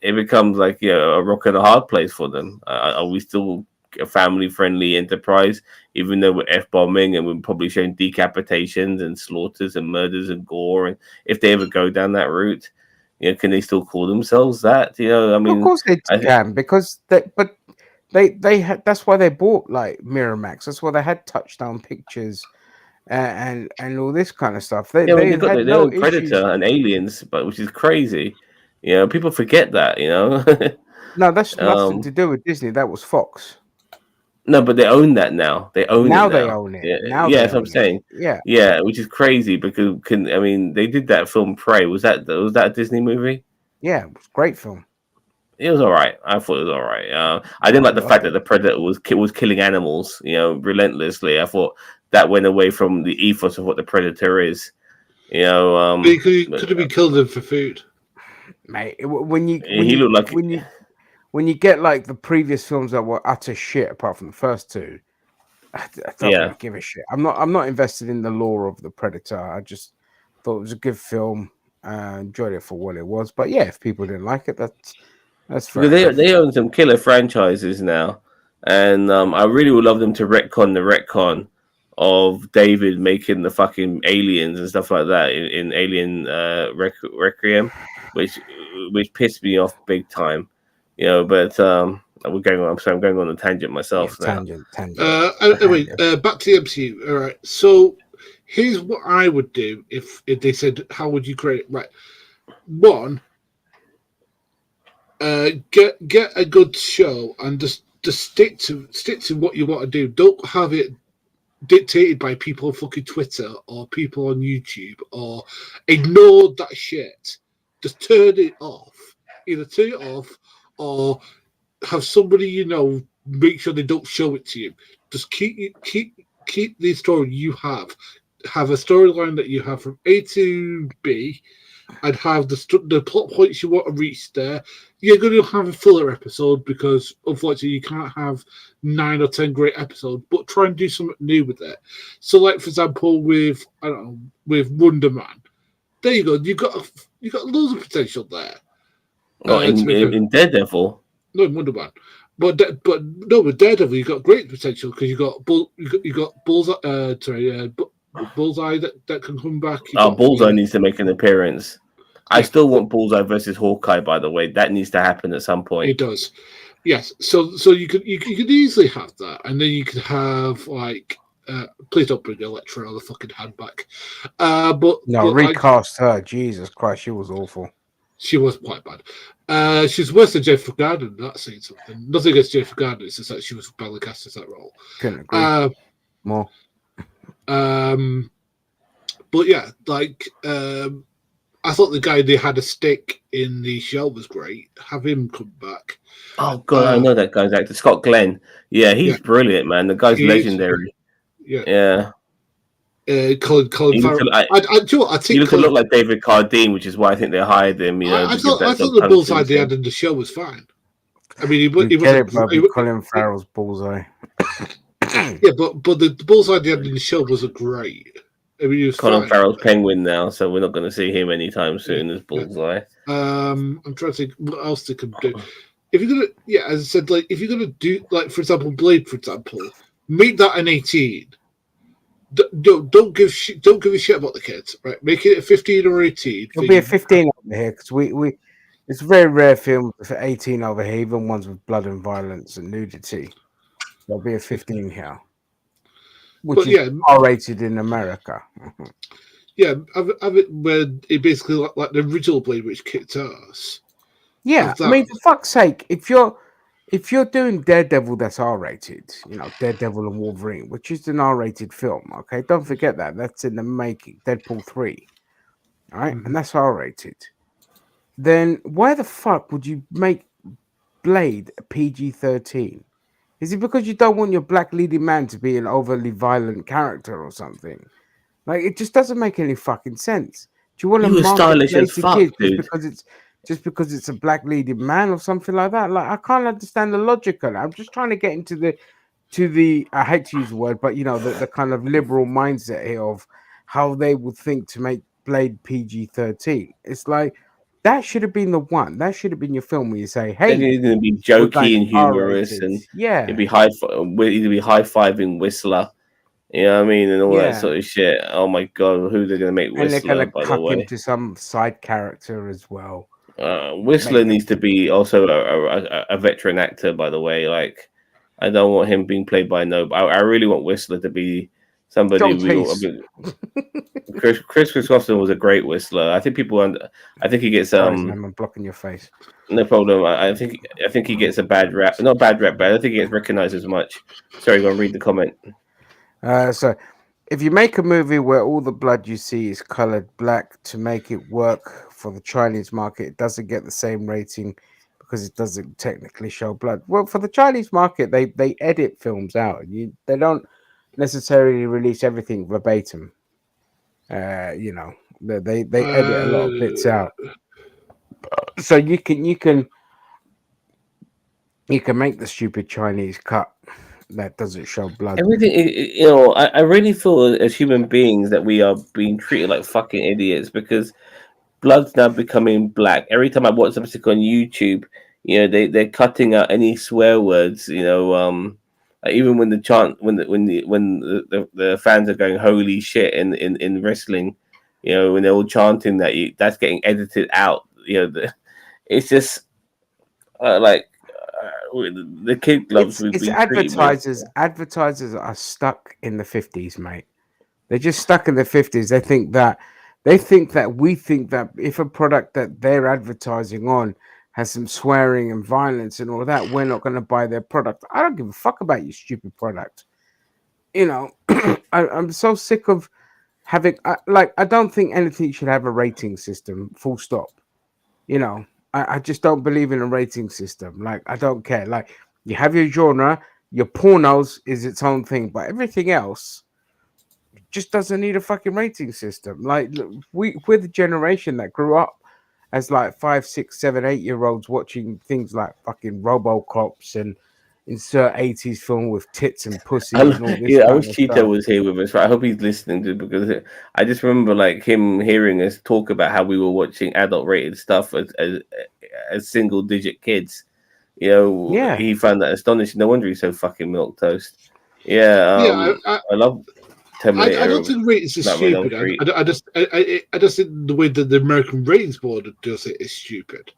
like a rock and a hard place for them. Are we still a family friendly enterprise, even though we're f bombing and we're probably showing decapitations and slaughters and murders and gore? And if they ever go down that route, can they still call themselves that? I Of mean, course they can because they had. That's why they bought like Miramax. That's why they had Touchdown Pictures and all this kind of stuff. yeah, I mean, They they got had their no own issues. Predator and Aliens, but which is crazy. People forget that. No, that's nothing um, to do with Disney. That was Fox. no, but they own that now. They own it Now they now. own it. Yeah, Now yeah, they that's what I'm own it. saying. Yeah, Yeah, which is crazy because they did that film Prey. Was that a Disney movie? yeah. It was a great film. It was all right. I thought it was all right. I didn't I like the fact loved that it. the Predator was killing animals, relentlessly. I thought that went away from the ethos of what the Predator is. He could But have been killed them for food. Mate, when you he looked like when you get like the previous films that were utter shit, apart from the first two, I don't yeah. really give a shit. I'm not invested in the lore of the Predator. I just thought it was a good film. Enjoyed it for what it was. But yeah, if people didn't like it, that's Because fair enough. they own some killer franchises now, and I really would love them to retcon the retcon of David making the fucking aliens and stuff like that in Alien Requiem, which pissed me off big time. But we're going on. I'm sorry, I'm going on a tangent Yeah, myself now. tangent. Anyway, back to the MCU. All right. So here's what I would do if they said, "How would you create it?" Right. One, get a good show and just stick to what you want to do. Don't have it dictated by people on fucking Twitter or people on YouTube, or ignore that shit. Just turn it off. Either turn it off or have somebody make sure they don't show it to you. Just keep the story you have. Have a storyline that you have from A to B, and have the plot points you want to reach there. You're going to have a filler episode because unfortunately you can't have 9 or 10 great episodes, but try and do something new with it. So, like for example, with Wonder Man, there you go. You got loads of potential there. Oh, in Daredevil. No, in Wonder Man. But no, with Daredevil, you got great potential because you got Bullseye. Bullseye that can come back. Bullseye needs to make an appearance. I still want Bullseye versus Hawkeye. By the way, that needs to happen at some point. It does. Yes. So you could easily have that, and then you could have like. Please don't bring Elektra on the fucking hand back. But recast her. Jesus Christ, she was awful. She was quite bad. She's worse than Jennifer Garner in that scene. Something. Nothing against Jennifer Garner. It's just that she was badly cast as that role. Couldn't agree more. But yeah, I thought the guy they had a stick in the show was great. Have him come back. Oh god, I know that guy's actor, Scott Glenn. Yeah, he's brilliant, man. The guy's legendary. Yeah. Colin Farrell. I think he looked a lot like David Carradine, which is why I think they hired him. I thought the Bullseye they had in the show was fine. I mean, Colin Farrell's Bullseye. Yeah, but the Bullseye they had in the show wasn't great. I mean, he was Colin fine. Farrell's Penguin now, so we're not going to see him anytime soon as Bullseye. I'm trying to think what else they could do. If you're gonna, as I said, like if you're gonna do, like for example, Blade, for example, make that an 18. Don't give a shit about the kids, right? Make it a 15 or 18. It'll be a 15 over here because It's very rare films for 18 over here, even ones with blood and violence and nudity. There'll be a 15 here, which But is yeah, R-rated in America. yeah, have it where it basically like the original Blade, which kicked ass. Yeah, Of I that, mean, for fuck's sake, if you're doing Daredevil, that's R-rated. You know, Daredevil and Wolverine, which is an R-rated film. Okay, don't forget that. That's in the making. Deadpool 3. All right, and that's R-rated. Then why the fuck would you make Blade a PG-13? Is it because you don't want your black leading man to be an overly violent character or something? Like it just doesn't make any fucking sense. Do you want to You were market stylish Blade as to fuck, kids dude. just because it's a black leading man or something like that? Like I can't understand the logic of it. I'm just trying to get into the I hate to use the word, but you know, the kind of liberal mindset here of how they would think to make Blade PG-13. It's like that should have been the one. That should have been your film where you say, Then hey, he's gonna be we're going jokey and humorous, R-rated. and he'd Yeah. be he'd be high fiving Whistler. You know what I mean, and all that Yeah. sort of shit. Oh my god, who they're gonna make And they're Whistler? gonna By the cuck him way, to some side character as well. Whistler Make him needs to be also a veteran actor. By the way, like I don't want him being played by no. I really want Whistler to be somebody John we all. I Cleese. mean, Chris Christopherson was a great Whistler. I think I think he gets Sorry, Sam, I'm blocking your face. no problem. I think he gets a bad rap. Not bad rap, but I don't think he gets recognized as much. Sorry, go and read the comment. So if you make a movie where all the blood you see is colored black to make it work for the Chinese market, it doesn't get the same rating because it doesn't technically show blood. Well, for the Chinese market, they edit films out. They don't necessarily release everything verbatim. You know, they edit a lot of bits out. So you can make the stupid Chinese cut that doesn't show blood. Everything, you know, I really feel as human beings that we are being treated like fucking idiots because blood's now becoming black. Every time I watch something on YouTube, you know, they're cutting out any swear words. You know, like even when the chant when the fans are going holy shit in wrestling, you know, when they're all chanting that, that's getting edited out. You know, it's just like the kid gloves we've It's been treated with. advertisers are stuck in the 50s, mate. They're just stuck in the 50s. They think that we think that if a product that they're advertising on has some swearing and violence and all that, we're not going to buy their product. I don't give a fuck about your stupid product. You know, I'm so sick of having I don't think anything should have a rating system, full stop. You know, I just don't believe in a rating system. Like, I don't care. Like, you have your genre, your pornos is its own thing, but everything else just doesn't need a fucking rating system. Like, look, we're the generation that grew up as like 5, 6, 7, 8 year olds watching things like fucking Robocops and insert 80s film with tits and pussies and all this Yeah, I kind wish of Cheeto stuff. was here with us. Right? I hope he's listening to because I just remember like him hearing us talk about how we were watching adult rated stuff as single digit kids. You know, Yeah. he found that astonishing. No wonder he's so fucking milk toast. Yeah, yeah, I love I Terminator don't think ratings are Nightmare on Elm stupid. Street. I just think the way that the American ratings board does it is stupid.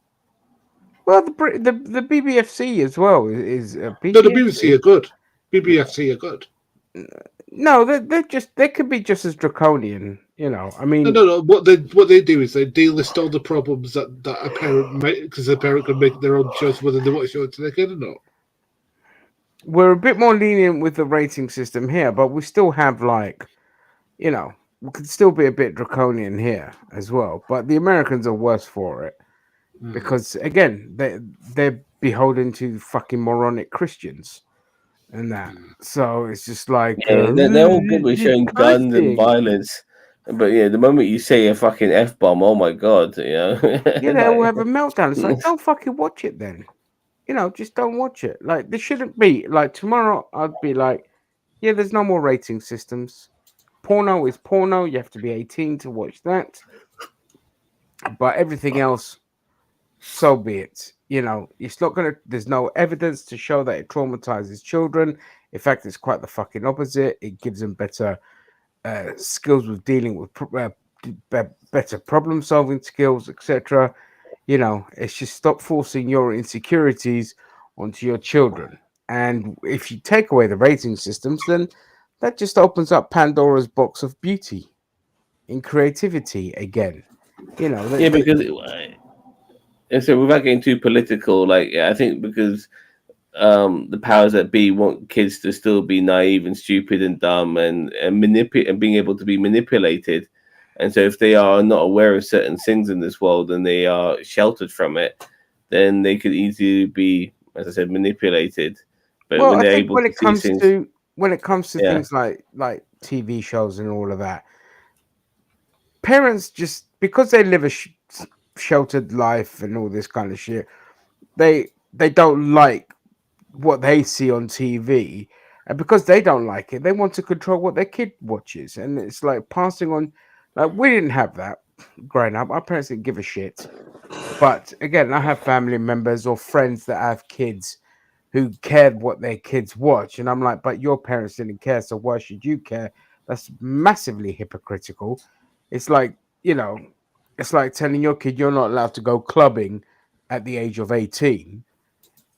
Well, the BBFC as well is No, the BBC BBFC. are good. BBFC are good. No, they're just they could be just as draconian. You know, I No, mean, no, no. What they do is they delist all the problems that a parent make because a parent can make their own choice whether they want to show it to their kid or not. we're a bit more lenient with the rating system here, but we still have like, you know, we could still be a bit draconian here as well. But the Americans are worse for it because again, they're beholden to fucking moronic Christians and that. So it's just like Yeah, they're all good with you're showing guns and cursing. violence, but yeah, the moment you say a fucking f bomb, oh my god, you know, Yeah, they will like, have a meltdown. It's like, don't fucking watch it then. You know, just don't watch it. Like, there shouldn't be. Like, tomorrow, I'd be like, yeah, there's no more rating systems. Porno is porno. You have to be 18 to watch that. But everything else, so be it. You know, it's not going to, there's no evidence to show that it traumatizes children. In fact, it's quite the fucking opposite. It gives them better skills with dealing with better problem solving skills, etc. It's just stop forcing your insecurities onto your children. And if you take away the rating systems, then that just opens up Pandora's box of beauty in creativity again. You know, Yeah, that because and so without getting too political, like I think because the powers that be want kids to still be naive and stupid and dumb and manipulate and being able to be manipulated. And so if they are not aware of certain things in this world and they are sheltered from it, then they could easily be, as I said, manipulated. But well, when I they're think able to see things, when it comes to yeah. things like TV shows and all of that, parents just because they live a sheltered life and all this kind of shit, they don't like what they see on TV, and because they don't like it, they want to control what their kid watches, and it's like passing on. Like we didn't have that growing up. Our parents didn't give a shit. But again, I have family members or friends that have kids who cared what their kids watch, and I'm like, but your parents didn't care, so why should you care? That's massively hypocritical. It's like it's like telling your kid you're not allowed to go clubbing at the age of 18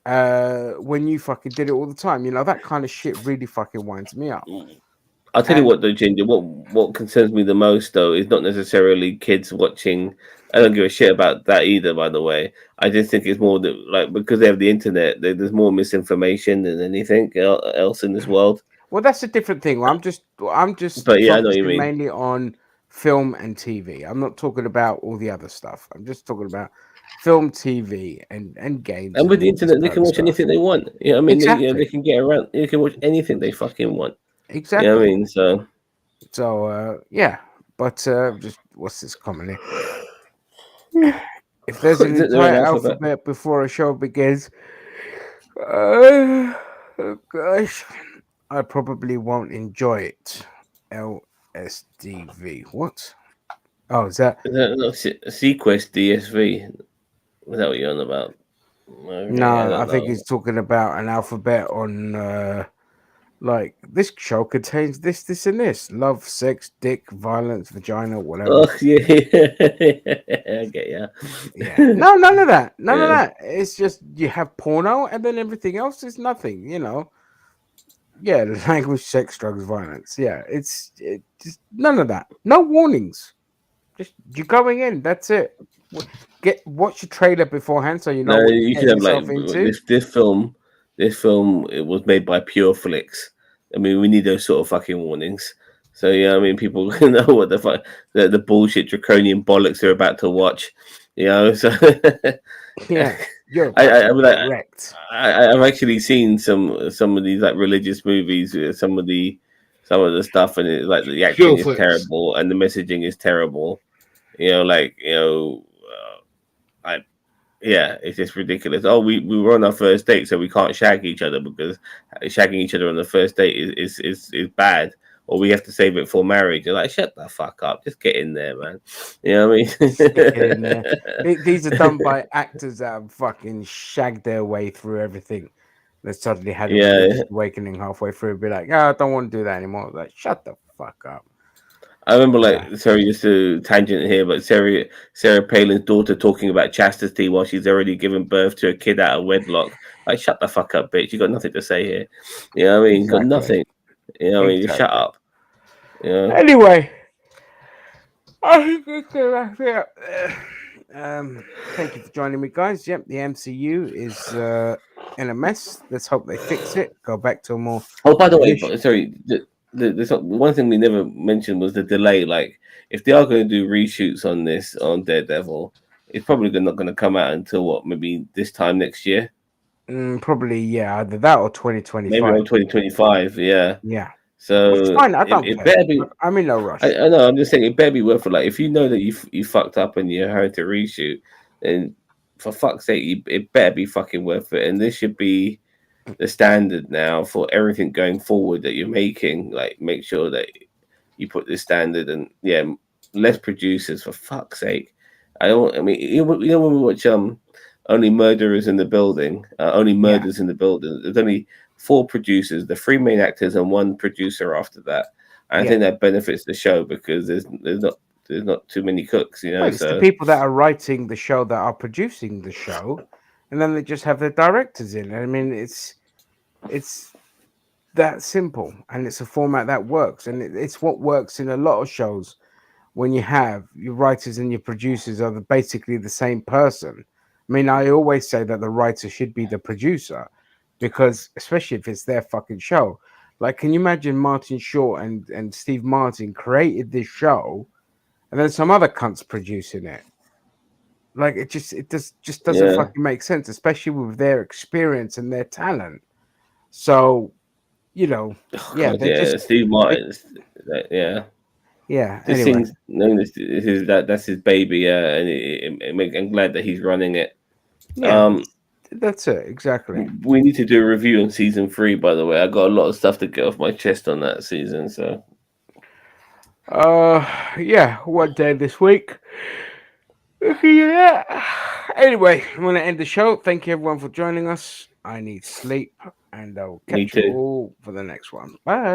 when you fucking did it all the time. That kind of shit really fucking winds me up. I'll tell you And what, though, Ginger. What concerns me the most, though, is not necessarily kids watching. I don't give a shit about that either. By the way, I just think it's more that, like, because they have the internet, there's more misinformation than anything else in this world. well, that's a different thing. I'm just But yeah, I know what you focusing mean. mainly on film and TV. I'm not talking about all the other stuff. I'm just talking about film, TV, and games And and with the all this internet, they kind can of watch stuff. anything they want. I mean, they Exactly, can get around. They can watch anything they fucking want. I exactly. mean, so So yeah, but just what's this commonly? If there's an is there an entire alphabet? alphabet before a show begins, uh, oh gosh, I probably won't enjoy it. LSDV. What? Oh, is that? Is that not Sequest DSV? Is that what you're on about? Okay, I No, I don't think know. he's talking about an alphabet on like this show contains this, this, and this: love, sex, dick, violence, vagina, whatever. Oh yeah, okay, yeah, Yeah, no, none of that, none of yeah. that. It's just you have porno, and then everything else is nothing. Yeah, language, sex, drugs, violence. Yeah, it just none of that. No warnings. Just you're going in. That's it. Watch your trailer beforehand so you know No, what you you're should getting have like yourself into. this film. It was made by Pure Flix. I mean, we need those sort of fucking warnings. So yeah, I mean, people know what the fuck the bullshit draconian bollocks they're about to watch. So Yeah, you're I, about I, to I mean, get wrecked. I've actually seen some of these like religious movies, some of the stuff, and like the acting Pure is flicks. terrible and the messaging is terrible. I yeah, it's just ridiculous. Oh, we were on our first date, so we can't shag each other because shagging each other on the first date is bad, or we have to save it for marriage. You're like, shut the fuck up, just get in there, man. You know what Stick it in I there. These are done by actors that have fucking shagged their way through everything. They suddenly had a religious yeah, awakening halfway through, be like, "Oh, I don't want to do that anymore." Like, shut the fuck up. I remember Yeah, like sorry, just a tangent here, but Sarah Palin's daughter talking about chastity while she's already given birth to a kid out of wedlock. Like, shut the fuck up, bitch. You got nothing to say here. You know what I mean? You got exactly, nothing. You know what I mean? Just shut exactly. up. You know? Anyway, I think we can wrap it up. Thank you for joining me, guys. Yep, the MCU is in a mess. Let's hope they fix it. Go back to a more Oh, by the way, tradition. sorry. The one thing we never mentioned was the delay. Like, if they are going to do reshoots on this on Daredevil, it's probably not going to come out until what, maybe this time next year, Probably, yeah, either that or maybe 2025. on 2025. Yeah. Yeah, which is So fine. I it, don't it care. better be. I'm in no rush. I know. I'm just saying it better be worth it. Like, if you know that you fucked up and you're having to reshoot, then for fuck's sake, it better be fucking worth it. And this should be the standard now for everything going forward that you're making. Like, make sure that you put this standard, and yeah, less producers for fuck's sake. I don't. I mean, when we watch only murderers in the building, only Yeah, murders in the building. There's only four producers, the three main actors, and one producer after that. And I yeah, think that benefits the show because there's not there's not too many cooks, you know. Well, it's the So people that are writing the show that are producing the show, and then they just have their directors in. I mean, it's that simple, and it's a format that works, and it's what works in a lot of shows when you have your writers and your producers are basically the same person. I mean, I always say that the writer should be the producer because, especially if it's their fucking show. Like, can you imagine Martin Short and Steve Martin created this show, and then some other cunts producing it? Like, just doesn't yeah, fucking make sense, especially with their experience and their talent. So, you know, oh, yeah, God, yeah, Steve they, Martin, yeah. yeah. This Anyway, thing's no, this is that's his baby, yeah, and I'm glad that he's running it. yeah, that's it exactly. We need to do a review on season 3, by the way. I got a lot of stuff to get off my chest on that season, so Yeah, one day this week. Yeah. Anyway, I'm gonna end the show. Thank you everyone for joining us. I need sleep, and I'll me catch you too. all for the next one. Bye.